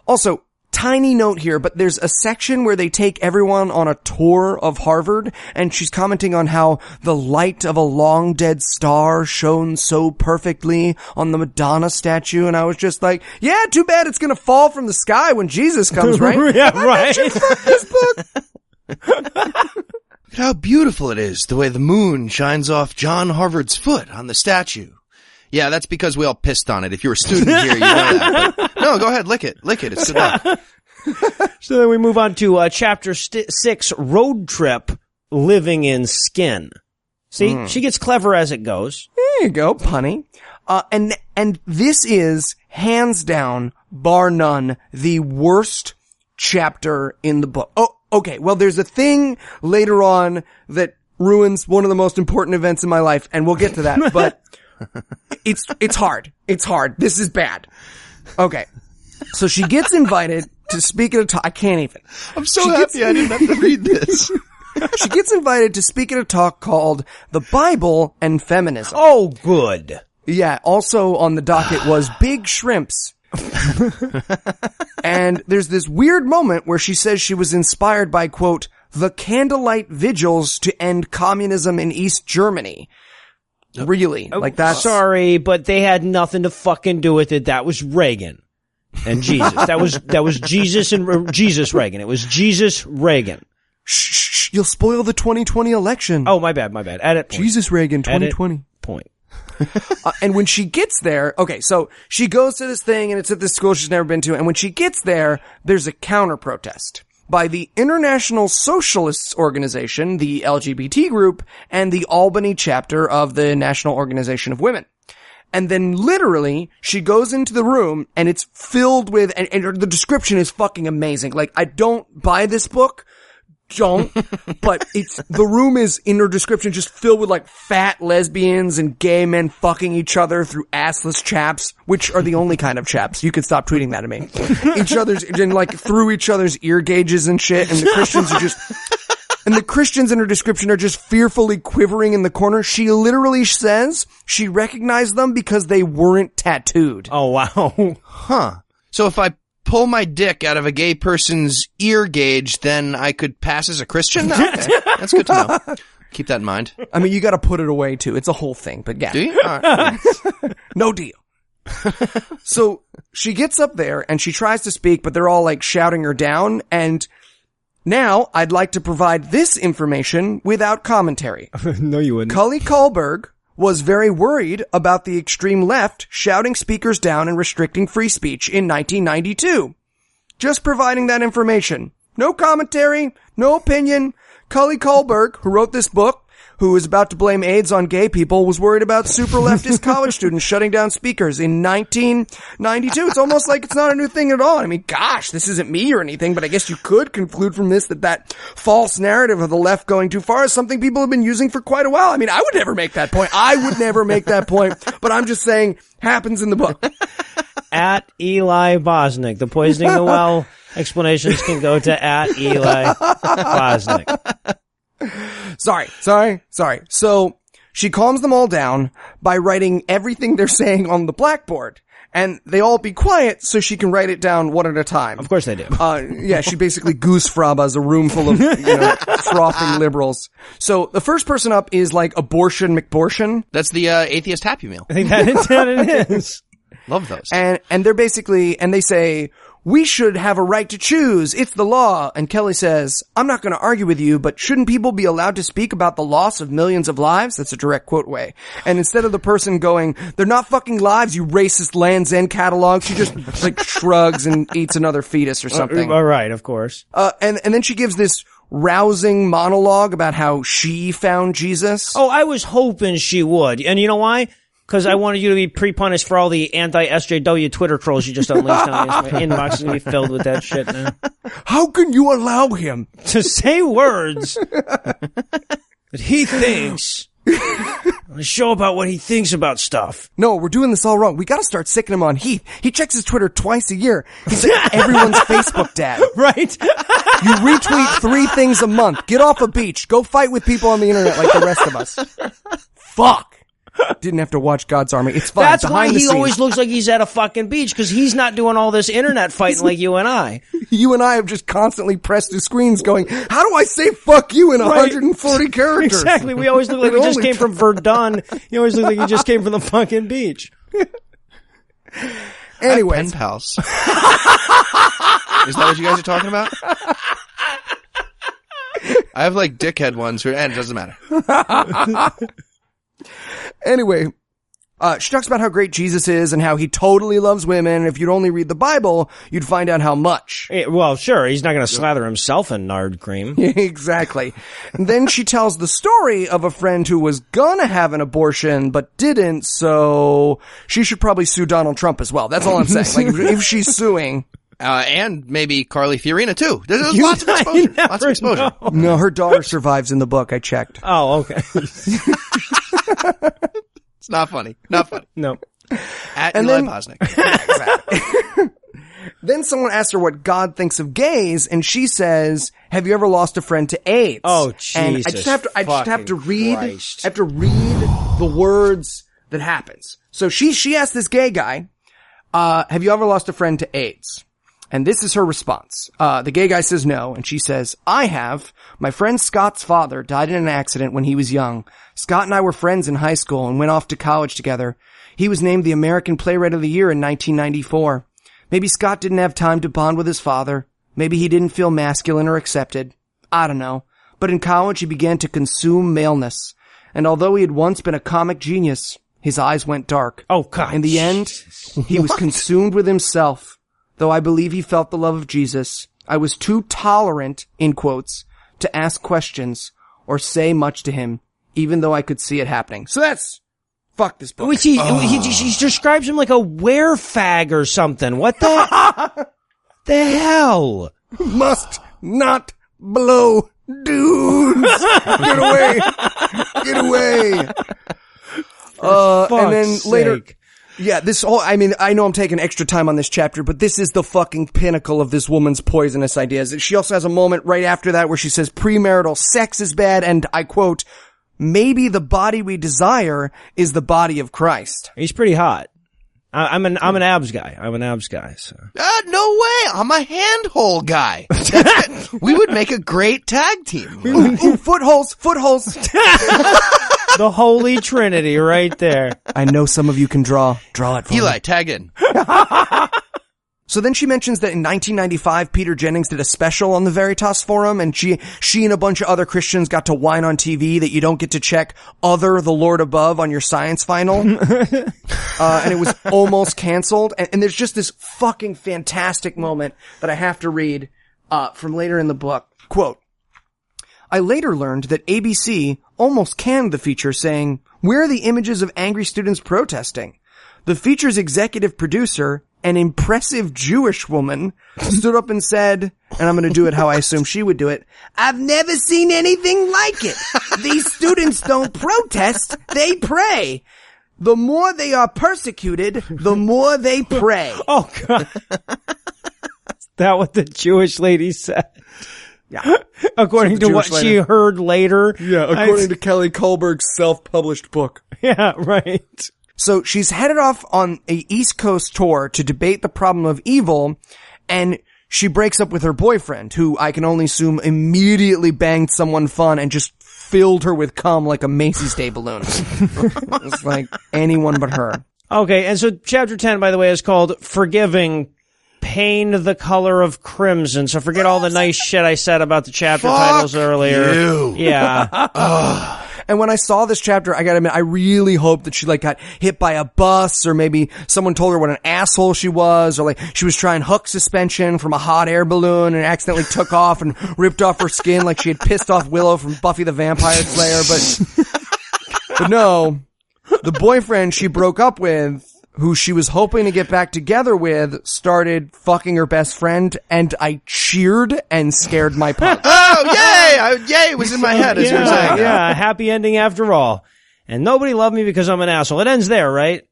Also, tiny note here, but there's a section where they take everyone on a tour of Harvard, and she's commenting on how the light of a long dead star shone so perfectly on the Madonna statue, and I was just like, yeah, too bad it's gonna fall from the sky when Jesus comes, right? Yeah, right. Fuck this book. Look at how beautiful it is, the way the moon shines off John Harvard's foot on the statue. Yeah, that's because we all pissed on it. If you're a student here, you know that. But, no, go ahead, lick it. Lick it. It's good luck. So then we move on to Chapter 6, Road Trip, Living in Skin. See, she gets clever as it goes. There you go, punny. And this is, hands down, bar none, the worst chapter in the book. Oh, okay, well, there's a thing later on that ruins one of the most important events in my life, and we'll get to that, but it's hard. It's hard. This is bad. Okay. So she gets invited to speak at a talk. I can't even. I'm so happy I didn't have to read this. She gets invited to speak at a talk called The Bible and Feminism. Oh, good. Yeah. Also on the docket was Big Shrimps. And there's this weird moment where she says she was inspired by, quote, the candlelight vigils to end communism in East Germany. Really? Like that? Sorry, but they had nothing to fucking do with it. That was Reagan and Jesus. That was Jesus and Jesus Reagan. It was Jesus Reagan. Shh, you'll spoil the 2020 election. Oh, my bad. Edit point. Jesus Reagan 2020. Edit point. And when she gets there, okay, so she goes to this thing and it's at this school she's never been to, and when she gets there, there's a counter protest by the International Socialists Organization, the LGBT group, and the Albany chapter of the National Organization of Women. And then literally, she goes into the room and it's filled with, and the description is fucking amazing. Like, I don't buy this book. But the room is, in her description, just filled with like fat lesbians and gay men fucking each other through assless chaps, which are the only kind of chaps. You can stop tweeting that at me. Through each other's ear gauges and shit, and the Christians are just And the Christians in her description are just fearfully quivering in the corner. She literally says she recognized them because they weren't tattooed. Oh, wow. Huh. So if I pull my dick out of a gay person's ear gauge, then I could pass as a Christian? Okay. That's good to know. Keep that in mind. I mean, you gotta put it away too. It's a whole thing, but yeah. Do you? All right. No deal. So she gets up there and she tries to speak, but they're all like shouting her down. And now I'd like to provide this information without commentary. No, you wouldn't. Cully Kahlberg was very worried about the extreme left shouting speakers down and restricting free speech in 1992. Just providing that information. No commentary, no opinion. Cully Kahlberg, who wrote this book, who is about to blame AIDS on gay people, was worried about super leftist college students shutting down speakers in 1992. It's almost like it's not a new thing at all. I mean, gosh, this isn't me or anything, but I guess you could conclude from this that false narrative of the left going too far is something people have been using for quite a while. I mean, I would never make that point. But I'm just saying, happens in the book. At Eli Bosnick. The poisoning the well explanations can go to at Eli Bosnick. Sorry. So she calms them all down by writing everything they're saying on the blackboard. And they all be quiet so she can write it down one at a time. Of course they do. Yeah, she basically goose frabas a room full of, frothing liberals. So the first person up is like Abortion McBortion. That's the atheist Happy Meal. I think that it is. Love those. And they're basically, and they say, we should have a right to choose. It's the law. And Kelly says, I'm not going to argue with you, but shouldn't people be allowed to speak about the loss of millions of lives? That's a direct quote way. And instead of the person going, they're not fucking lives, you racist Land's End catalog, she just like shrugs and eats another fetus or something. All right, of course. And then she gives this rousing monologue about how she found Jesus. Oh, I was hoping she would. And you know why? Because I wanted you to be pre-punished for all the anti-SJW Twitter trolls you just unleashed on me. My inbox is going to be filled with that shit now. How can you allow him to say words that he thinks on a show about what he thinks about stuff? No, we're doing this all wrong. We gotta start sicking him on Heath. He checks his Twitter twice a year. He's like everyone's Facebook dad. Right? You retweet 3 things a month. Get off a beach. Go fight with people on the internet like the rest of us. Fuck. Didn't have to watch God's Army. It's fine. That's why he always looks like he's at a fucking beach, because he's not doing all this internet fighting like you and I. You and I have just constantly pressed the screens going, how do I say fuck you in 140 characters? Exactly. We always look like we just came from Verdun. You always look like you just came from the fucking beach. Anyway. Pen pals. Is that what you guys are talking about? I have like dickhead ones who, and it doesn't matter. Anyway, she talks about how great Jesus is and how he totally loves women. If you'd only read the Bible, you'd find out how much. Well, sure. He's not going to slather himself in nard cream. Exactly. And then she tells the story of a friend who was gonna have an abortion but didn't, so she should probably sue Donald Trump as well. That's all I'm saying. Like, if she's suing... and maybe Carly Fiorina too. There's lots of exposure. Lots of exposure. No, her daughter survives in the book. I checked. Oh, okay. It's not funny. Not funny. No. At Eli Bosnick. Exactly. Then someone asked her what God thinks of gays, and she says, "Have you ever lost a friend to AIDS?" Oh, Jesus! And I just have to read the words that happens. So she asked this gay guy, "Have you ever lost a friend to AIDS?" And this is her response. The gay guy says no, and she says, I have. My friend Scott's father died in an accident when he was young. Scott and I were friends in high school and went off to college together. He was named the American Playwright of the Year in 1994. Maybe Scott didn't have time to bond with his father. Maybe he didn't feel masculine or accepted. I don't know. But in college, he began to consume maleness. And although he had once been a comic genius, his eyes went dark. Oh, God. In the end, he was consumed with himself. Though I believe he felt the love of Jesus, I was too tolerant, in quotes, to ask questions or say much to him, even though I could see it happening. So that's... Fuck this book. He describes him like a werefag or something. What the hell? Must not blow dudes. Get away. Get away. And then later... Yeah, this whole, I mean, I know I'm taking extra time on this chapter, but this is the fucking pinnacle of this woman's poisonous ideas. She also has a moment right after that where she says premarital sex is bad, and I quote, maybe the body we desire is the body of Christ. He's pretty hot. I'm an abs guy. So. No way. I'm a handhole guy. We would make a great tag team. Ooh, footholes. The Holy Trinity right there. I know some of you can draw. Draw it for Eli, me. tag in. So then she mentions that in 1995, Peter Jennings did a special on the Veritas forum, and she and a bunch of other Christians got to whine on TV that you don't get to check other the Lord above on your science final. And it was almost canceled. And there's just this fucking fantastic moment that I have to read, from later in the book. Quote, I later learned that ABC almost canned the feature saying, where are the images of angry students protesting? The feature's executive producer, an impressive Jewish woman, stood up and said, and I'm going to do it how I assume she would do it, I've never seen anything like it. These students don't protest, they pray. The more they are persecuted, the more they pray. Oh, God. Is that what the Jewish lady said? Yeah. According to what she heard later. Yeah, according to Kelly Kohlberg's self-published book. Yeah, right. So she's headed off on a East Coast tour to debate the problem of evil, and she breaks up with her boyfriend, who I can only assume immediately banged someone fun and just filled her with cum like a Macy's Day balloon. It's like anyone but her. Okay, and so chapter 10, by the way, is called Forgiving Pain the Color of Crimson. So forget all the nice shit I said about the chapter titles earlier. You. Yeah. And when I saw this chapter, I gotta admit, I really hoped that she like got hit by a bus, or maybe someone told her what an asshole she was, or like she was trying hook suspension from a hot air balloon and accidentally took off and ripped off her skin like she had pissed off Willow from Buffy the Vampire Slayer. But no, the boyfriend she broke up with, who she was hoping to get back together with, started fucking her best friend, and I cheered and scared my pants. Oh, yay! Yay was in my head as you were saying. Yeah, happy ending after all. And nobody loved me because I'm an asshole. It ends there, right?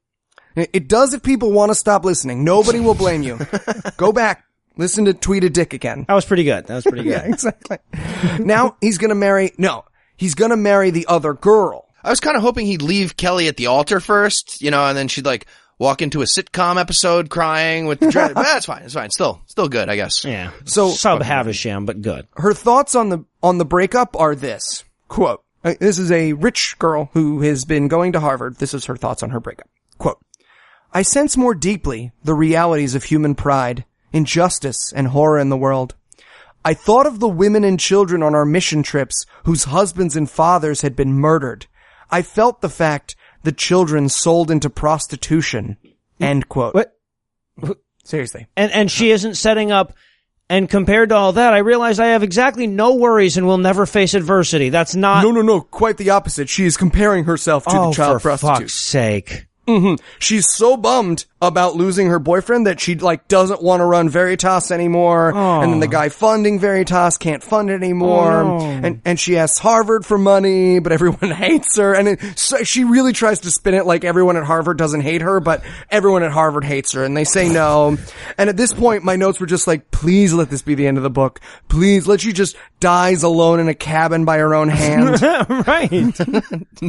It does if people want to stop listening. Nobody will blame you. Go back. Listen to Tweet a Dick again. That was pretty good. Yeah, exactly. Now he's gonna marry the other girl. I was kind of hoping he'd leave Kelly at the altar first, and then she'd like walk into a sitcom episode crying with the dread. But that's fine. It's fine. Still good, I guess. Yeah. So Sub Havisham, but good. Her thoughts on the breakup are this. Quote. This is a rich girl who has been going to Harvard. This is her thoughts on her breakup. Quote. I sense more deeply the realities of human pride, injustice, and horror in the world. I thought of the women and children on our mission trips whose husbands and fathers had been murdered. I felt the fact the children sold into prostitution. End quote. What? Seriously. And she isn't setting up, and compared to all that, I realize I have exactly no worries and will never face adversity. That's not... No. Quite the opposite. She is comparing herself to the child prostitute. Oh, for fuck's sake. Mm-hmm. She's so bummed about losing her boyfriend that she doesn't want to run Veritas anymore. Oh. And then the guy funding Veritas can't fund it anymore. Oh. And she asks Harvard for money, but everyone hates her. And so she really tries to spin it like everyone at Harvard doesn't hate her, but everyone at Harvard hates her, and they say no. And at this point, my notes were just like, please let this be the end of the book. Please let she just dies alone in a cabin by her own hand. Right.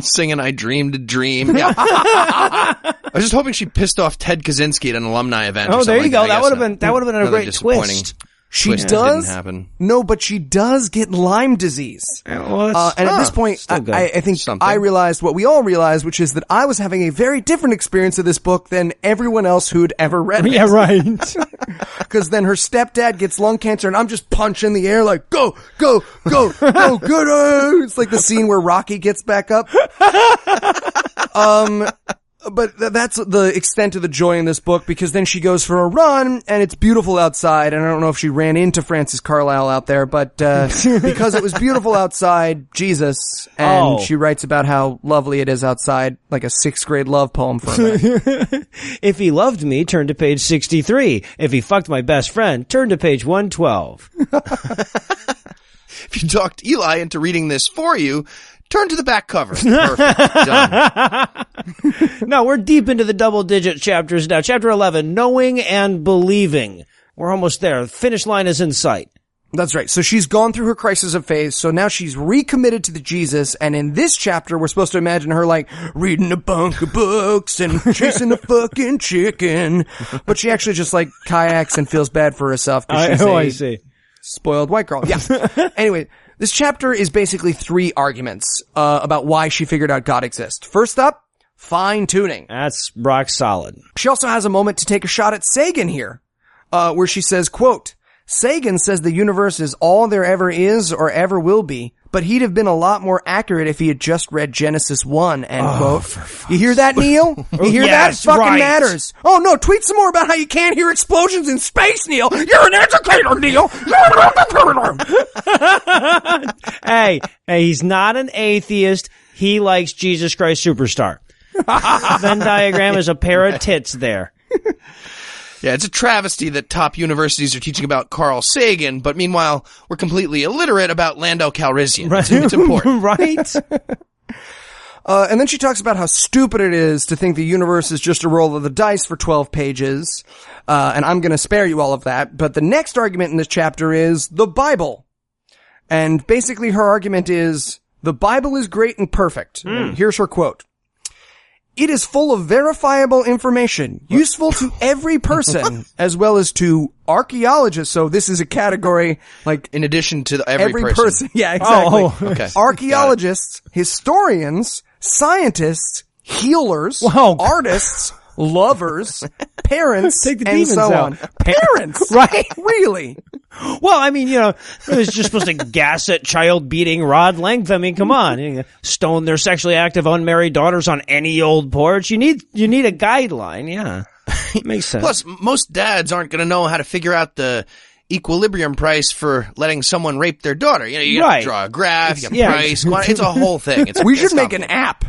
Singing I Dreamed a Dream. Yeah. I was just hoping she pissed off Ted Kaczynski at an alumni event. Oh, there you go. That would have been a great twist. She does. Didn't happen. No, but she does get Lyme disease. Well, and at this point, I think I realized what we all realized, which is that I was having a very different experience of this book than everyone else who'd ever read it. Yeah, right. Because then her stepdad gets lung cancer, and I'm just punching the air like, go, get her! It's like the scene where Rocky gets back up. But that's the extent of the joy in this book, because then she goes for a run, and it's beautiful outside, and I don't know if she ran into Francis Carlyle out there, but because it was beautiful outside, Jesus, and she writes about how lovely it is outside, like a 6th grade love poem for a minute. If he loved me, turn to page 63. If he fucked my best friend, turn to page 112. If you talked Eli into reading this for you, Turn to the back cover. Perfect. Done. No, we're deep into the double-digit chapters now. Chapter 11, Knowing and Believing. We're almost there. The finish line is in sight. That's right. So she's gone through her crisis of faith, so now she's recommitted to the Jesus, and in this chapter, we're supposed to imagine her, like, reading a bunk of books and chasing a fucking chicken. But she actually just, like, kayaks and feels bad for herself because she's I see. Spoiled white girl. Yeah. Anyway, this chapter is basically 3 arguments about why she figured out God exists. First up, fine-tuning. That's rock solid. She also has a moment to take a shot at Sagan here, where she says, quote, Sagan says the universe is all there ever is or ever will be, but he'd have been a lot more accurate if he had just read Genesis 1, end quote. You hear that, Neil? You hear Yes, that? Fucking right. matters. Oh no, tweet some more about how you can't hear explosions in space, Neil. You're an educator, Neil. You're an educator. Hey, he's not an atheist. He likes Jesus Christ Superstar. Venn diagram is a pair of tits there. Yeah, it's a travesty that top universities are teaching about Carl Sagan, but meanwhile, we're completely illiterate about Lando Calrissian. Right. It's important. Right? And then she talks about how stupid it is to think the universe is just a roll of the dice for 12 pages. And I'm going to spare you all of that. But the next argument in this chapter is the Bible. And basically her argument is, the Bible is great and perfect. And here's her quote. It is full of verifiable information, useful to every person, as well as to archaeologists. So this is a category, like, in addition to every person. Yeah, exactly. Oh, okay. Archaeologists, historians, scientists, healers, artists, lovers, parents, Take the and demons so out. on. Parents? Right. Really? Well, I mean, it was just supposed to gas at child beating rod length. I mean, come on. You stone their sexually active unmarried daughters on any old porch. You need a guideline. Yeah. Makes sense. Plus, most dads aren't going to know how to figure out the equilibrium price for letting someone rape their daughter. You gotta draw a graph, you got price, quantity. It's a whole thing. We should make an app.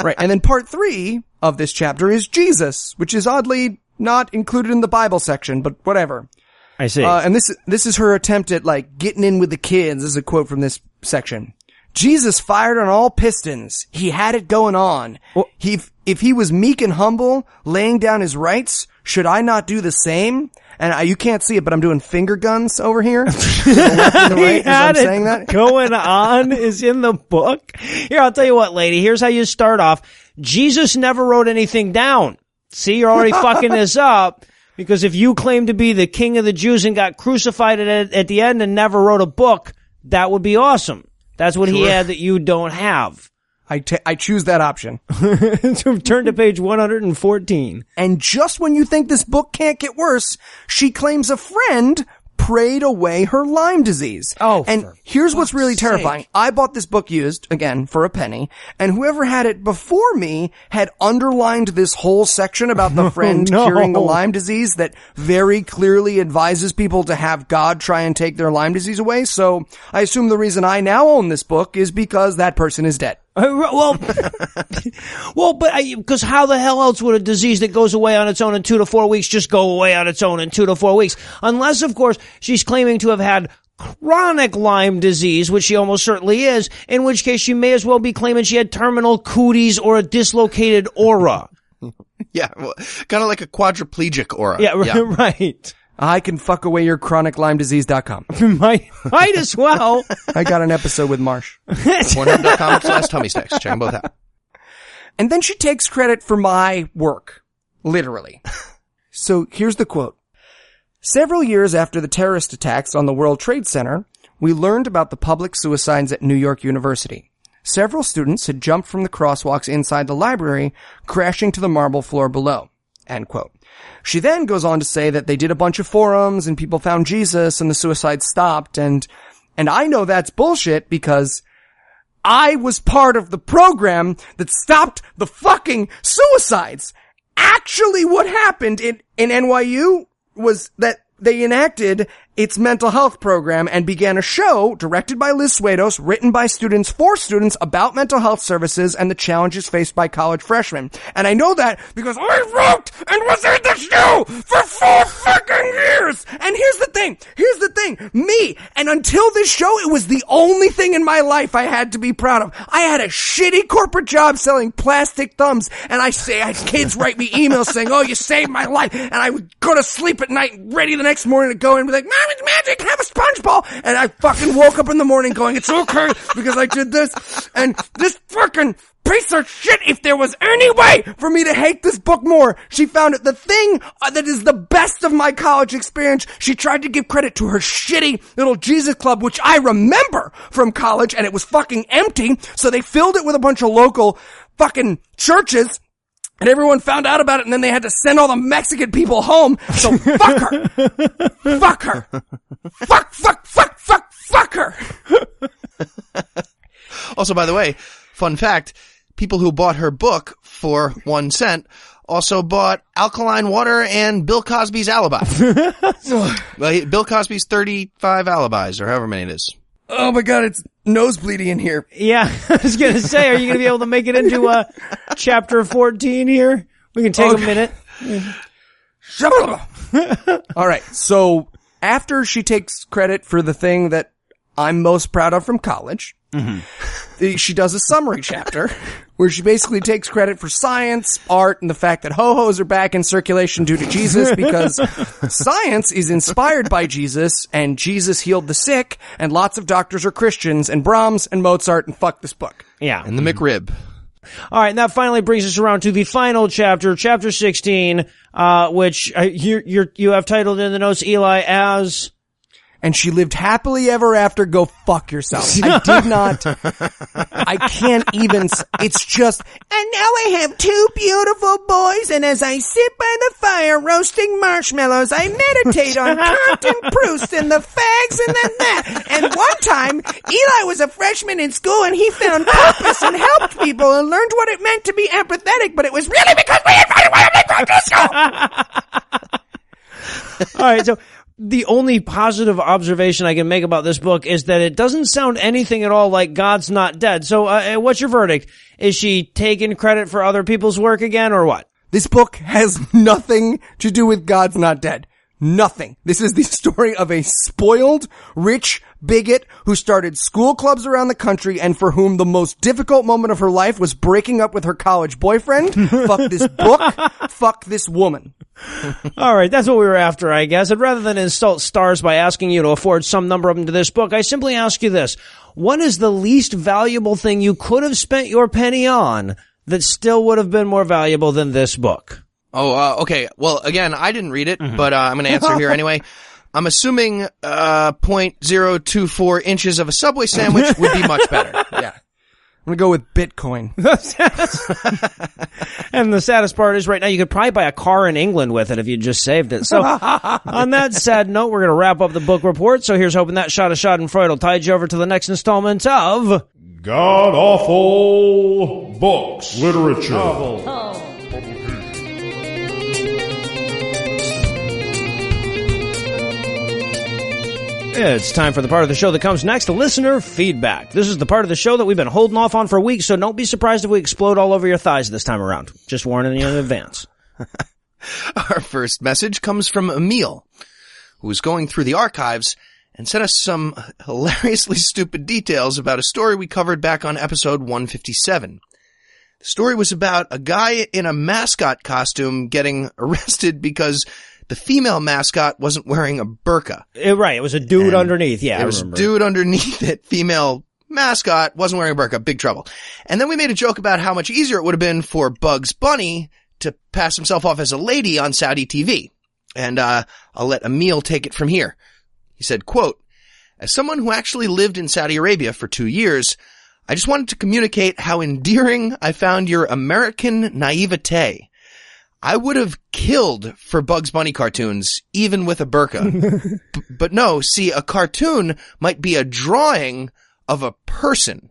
Right. And then part 3 of this chapter is Jesus, which is oddly not included in the Bible section, but whatever. I see. And this is her attempt at, like, getting in with the kids. This is a quote from this section. Jesus fired on all pistons. He had it going on. Well, If he was meek and humble, laying down his rights, should I not do the same? And you can't see it, but I'm doing finger guns over here. The right, as I'm saying that. Going on is in the book. Here, I'll tell you what, lady. Here's how you start off. Jesus never wrote anything down. See, you're already fucking this up. Because if you claim to be the king of the Jews and got crucified at the end and never wrote a book, that would be awesome. That's what he had that you don't have. I choose that option. Turn to page 114. And just when you think this book can't get worse, she claims a friend prayed away her Lyme disease. Oh, and here's what's really terrifying. I bought this book used, again, for a penny, and whoever had it before me had underlined this whole section about the friend curing the Lyme disease that very clearly advises people to have God try and take their Lyme disease away. So I assume the reason I now own this book is because that person is dead. Well, because how the hell else would a disease that goes away on its own in 2 to 4 weeks just go away on its own in 2 to 4 weeks? Unless, of course, she's claiming to have had chronic Lyme disease, which she almost certainly is, in which case she may as well be claiming she had terminal cooties or a dislocated aura. Yeah, well, kind of like a quadriplegic aura. Yeah, right. I can fuck away your chroniclymedisease.com. Might as well. I got an episode with Marsh. Pornhub.com/tummy sticks. Check them both out. And then she takes credit for my work. Literally. So here's the quote. Several years after the terrorist attacks on the World Trade Center, we learned about the public suicides at New York University. Several students had jumped from the crosswalks inside the library, crashing to the marble floor below. End quote. She then goes on to say that they did a bunch of forums and people found Jesus and the suicide stopped, and I know that's bullshit because I was part of the program that stopped the fucking suicides. Actually, what happened in NYU was that they enacted its mental health program and began a show directed by Liz Swados, written by students for students about mental health services and the challenges faced by college freshmen. And I know that because I wrote and was in the show for 4 fucking years. And here's the thing, me, and until this show, it was the only thing in my life I had to be proud of. I had a shitty corporate job selling plastic thumbs, and I had kids write me emails saying, oh, you saved my life. And I would go to sleep at night ready the next morning to go in and be like, Mom, it's magic, have a sponge ball. And I fucking woke up in the morning going, it's okay because I did this. And this fucking piece of shit, if there was any way for me to hate this book more, she found it. The thing that is the best of my college experience, she tried to give credit to her shitty little Jesus Club, which I remember from college, and it was fucking empty, so they filled it with a bunch of local fucking churches, and everyone found out about it, and then they had to send all the Mexican people home, so fuck her! Fuck her! Fuck her! Also, by the way, fun fact, people who bought her book for 1 cent also bought Alkaline Water and Bill Cosby's Alibi. Well, Bill Cosby's 35 Alibis, or however many it is. Oh my god, it's nosebleedy in here. Yeah, I was gonna say, are you gonna be able to make it into chapter 14 here? We can take a minute. Alright, so after she takes credit for the thing that I'm most proud of from college, she does a summary chapter where she basically takes credit for science, art, and the fact that ho-hos are back in circulation due to Jesus because science is inspired by Jesus and Jesus healed the sick and lots of doctors are Christians and Brahms and Mozart and fuck this book. Yeah. And the McRib. All right, and that finally brings us around to the final chapter, chapter 16, which you have titled in the notes, Eli, as... And she lived happily ever after. Go fuck yourself. I did not. I can't even. It's just. And now I have 2 beautiful boys, and as I sit by the fire roasting marshmallows, I meditate on Kant and Proust and the fags and the that. And one time, Eli was a freshman in school, and he found purpose and helped people and learned what it meant to be empathetic. But it was really because we invited one of them to school. All right, so. The only positive observation I can make about this book is that it doesn't sound anything at all like God's Not Dead. So, what's your verdict? Is she taking credit for other people's work again, or what? This book has nothing to do with God's Not Dead. Nothing. This is the story of a spoiled, rich bigot who started school clubs around the country and for whom the most difficult moment of her life was breaking up with her college boyfriend. Fuck this book. Fuck this woman. All right, that's what we were after, I guess. And rather than insult stars by asking you to afford some number of them to this book, I simply ask you this. What is the least valuable thing you could have spent your penny on that still would have been more valuable than this book? Oh, okay. Well, again, I didn't read it, but I'm going to answer here anyway. I'm assuming 0.024 inches of a Subway sandwich would be much better. Yeah. I'm going to go with Bitcoin. And the saddest part is right now you could probably buy a car in England with it if you just saved it. So on that sad note, we're going to wrap up the book report. So here's hoping that shot of Schadenfreude will tide you over to the next installment of God-awful books, literature. It's time for the part of the show that comes next, listener feedback. This is the part of the show that we've been holding off on for weeks, so don't be surprised if we explode all over your thighs this time around. Just warning you in advance. Our first message comes from Emil, who was going through the archives and sent us some hilariously stupid details about a story we covered back on episode 157. The story was about a guy in a mascot costume getting arrested because the female mascot wasn't wearing a burqa. Right, it was a dude underneath, yeah. There was a dude underneath it, female mascot, wasn't wearing a burqa, big trouble. And then we made a joke about how much easier it would have been for Bugs Bunny to pass himself off as a lady on Saudi TV. And I'll let Emil take it from here. He said, quote, "As someone who actually lived in Saudi Arabia for 2 years, I just wanted to communicate how endearing I found your American naivete. I would have killed for Bugs Bunny cartoons, even with a burqa. But no, see, a cartoon might be a drawing of a person.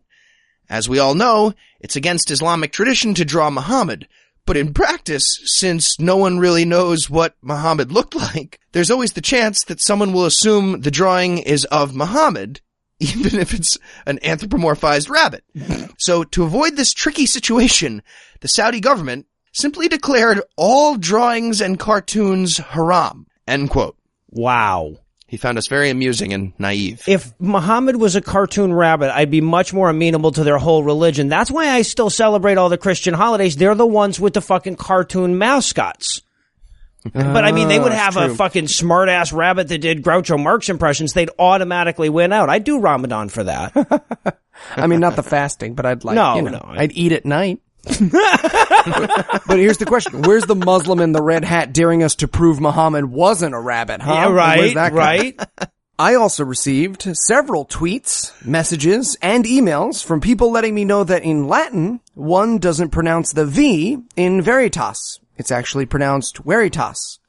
As we all know, it's against Islamic tradition to draw Muhammad. But in practice, since no one really knows what Muhammad looked like, there's always the chance that someone will assume the drawing is of Muhammad, even if it's an anthropomorphized rabbit. So to avoid this tricky situation, the Saudi government simply declared all drawings and cartoons haram. End quote. Wow. He found us very amusing and naive. If Muhammad was a cartoon rabbit, I'd be much more amenable to their whole religion. That's why I still celebrate all the Christian holidays. They're the ones with the fucking cartoon mascots. But I mean, they would have a fucking smart-ass rabbit that did Groucho Marx impressions. They'd automatically win out. I'd do Ramadan for that. I mean, not the fasting, but I'd like, No. I'd eat at night. But here's the question. Where's the Muslim in the red hat daring us to prove Muhammad wasn't a rabbit, huh? Yeah, Where's that right. I also received several tweets, messages, and emails from people letting me know that in Latin, one doesn't pronounce the V in Veritas. It's actually pronounced Veritas.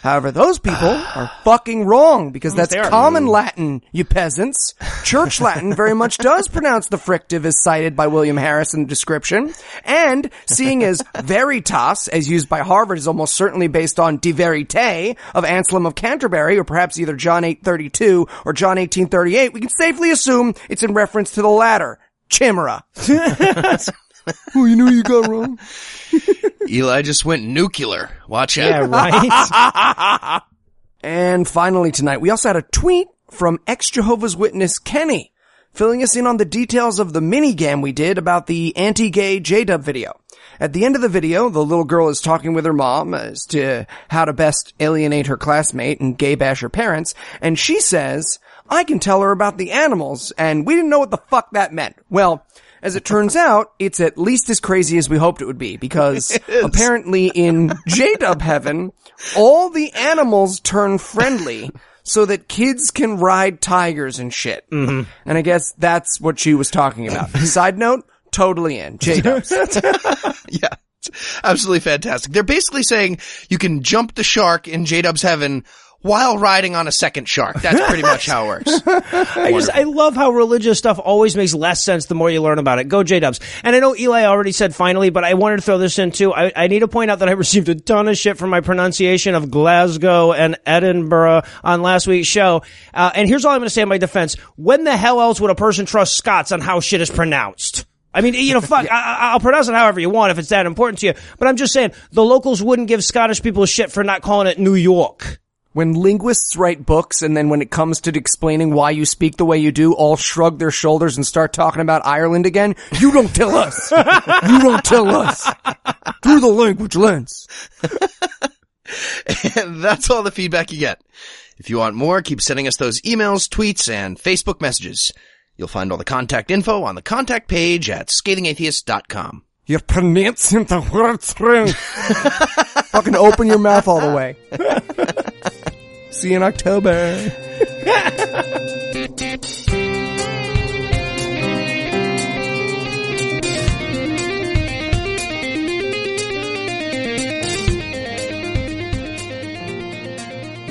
However, those people are fucking wrong because that's common Latin, you peasants. Church Latin very much does pronounce the frictive as cited by William Harris in the description. And seeing as Veritas, as used by Harvard, is almost certainly based on de verite of Anselm of Canterbury, or perhaps either John 8:32 or John 18:38, we can safely assume it's in reference to the latter, chimera. Oh, you knew you got wrong. Eli just went nuclear. Watch out. Yeah, right. And finally tonight, we also had a tweet from ex-Jehovah's Witness Kenny, filling us in on the details of the minigame we did about the anti-gay J-Dub video. At the end of the video, the little girl is talking with her mom as to how to best alienate her classmate and gay bash her parents, and she says, I can tell her about the animals, and we didn't know what the fuck that meant. Well, as it turns out, it's at least as crazy as we hoped it would be, because apparently in J-Dub heaven, all the animals turn friendly so that kids can ride tigers and shit. Mm-hmm. And I guess that's what she was talking about. Side note, totally in. J-Dubs. Yeah, it's absolutely fantastic. They're basically saying you can jump the shark in J-Dub's heaven while riding on a second shark. That's pretty much how it works. I love how religious stuff always makes less sense the more you learn about it. Go J-Dubs. And I know Eli already said finally, but I wanted to throw this in too. I need to point out that I received a ton of shit for my pronunciation of Glasgow and Edinburgh on last week's show. And here's all I'm going to say in my defense. When the hell else would a person trust Scots on how shit is pronounced? I mean, fuck, I'll pronounce it however you want if it's that important to you. But I'm just saying, the locals wouldn't give Scottish people shit for not calling it New York. When linguists write books and then when it comes to explaining why you speak the way you do, all shrug their shoulders and start talking about Ireland again, you don't tell us. You don't tell us. Through the language lens. And that's all the feedback you get. If you want more, keep sending us those emails, tweets, and Facebook messages. You'll find all the contact info on the contact page at scathingatheist.com. You're pronouncing the words wrong. Fucking open your mouth all the way. See you in October.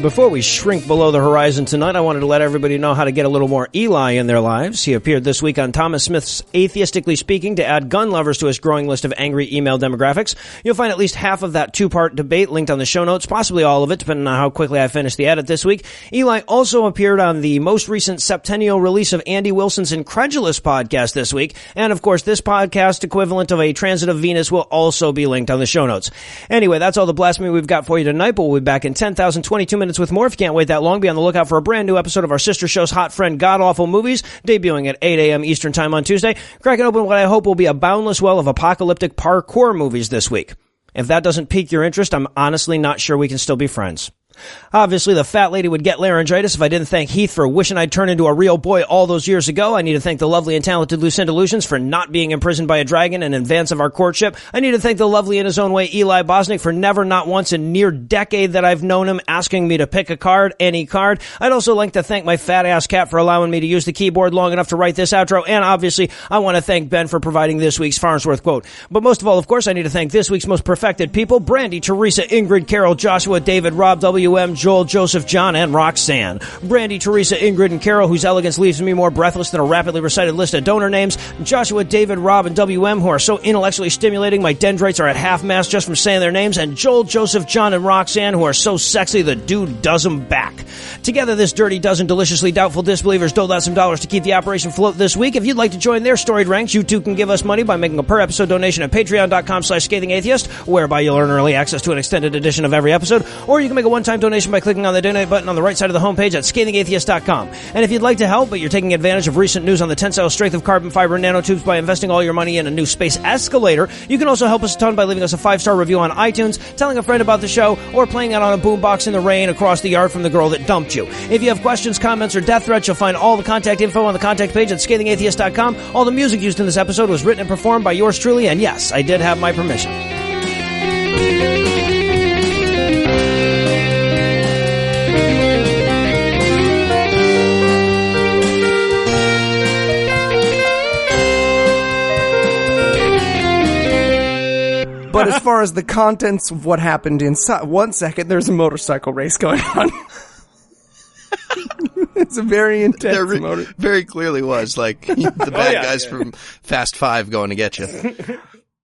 Before we shrink below the horizon tonight, I wanted to let everybody know how to get a little more Eli in their lives. He appeared this week on Thomas Smith's Atheistically Speaking to add gun lovers to his growing list of angry email demographics. You'll find at least half of that two-part debate linked on the show notes, possibly all of it, depending on how quickly I finish the edit this week. Eli also appeared on the most recent septennial release of Andy Wilson's Incredulous podcast this week. And, of course, this podcast, equivalent of a transit of Venus, will also be linked on the show notes. Anyway, that's all the blasphemy we've got for you tonight, but we'll be back in 10,022 minutes with more. If you can't wait that long, be on the lookout for a brand new episode of our sister show's Hot Friend God Awful Movies, debuting at 8 a.m. Eastern Time on Tuesday, cracking open what I hope will be a boundless well of apocalyptic parkour movies this week. If that doesn't pique your interest, I'm honestly not sure we can still be friends. Obviously, the fat lady would get laryngitis if I didn't thank Heath for wishing I'd turned into a real boy all those years ago. I need to thank the lovely and talented Lucinda Lugeons for not being imprisoned by a dragon in advance of our courtship. I need to thank the lovely in his own way Eli Bosnick for never, not once in near decade that I've known him, asking me to pick a card, any card. I'd also like to thank my fat ass cat for allowing me to use the keyboard long enough to write this outro. And obviously, I want to thank Ben for providing this week's Farnsworth quote. But most of all, of course, I need to thank this week's most perfected people: Brandy, Teresa, Ingrid, Carol, Joshua, David, Rob W., WM, Joel, Joseph, John, and Roxanne. Brandy, Teresa, Ingrid, and Carol, whose elegance leaves me more breathless than a rapidly recited list of donor names. Joshua, David, Rob, and WM, who are so intellectually stimulating my dendrites are at half-mast just from saying their names. And Joel, Joseph, John, and Roxanne, who are so sexy the dude does them back. Together, this dirty dozen deliciously doubtful disbelievers doled out some dollars to keep the operation afloat this week. If you'd like to join their storied ranks, you too can give us money by making a per-episode donation at patreon.com/scathingatheist, whereby you'll earn early access to an extended edition of every episode, or you can make a one-time donation by clicking on the donate button on the right side of the homepage at scathingatheist.com. And if you'd like to help, but you're taking advantage of recent news on the tensile strength of carbon fiber nanotubes by investing all your money in a new space escalator, you can also help us a ton by leaving us a 5-star review on iTunes, telling a friend about the show, or playing it on a boombox in the rain across the yard from the girl that dumped you. If you have questions, comments, or death threats, you'll find all the contact info on the contact page at scathingatheist.com. All the music used in this episode was written and performed by yours truly, and yes, I did have my permission. But as far as the contents of what happened inside, 1 second, there's a motorcycle race going on. It's a very intense motor. Very clearly was, like, the bad guys from Fast 5 going to get you.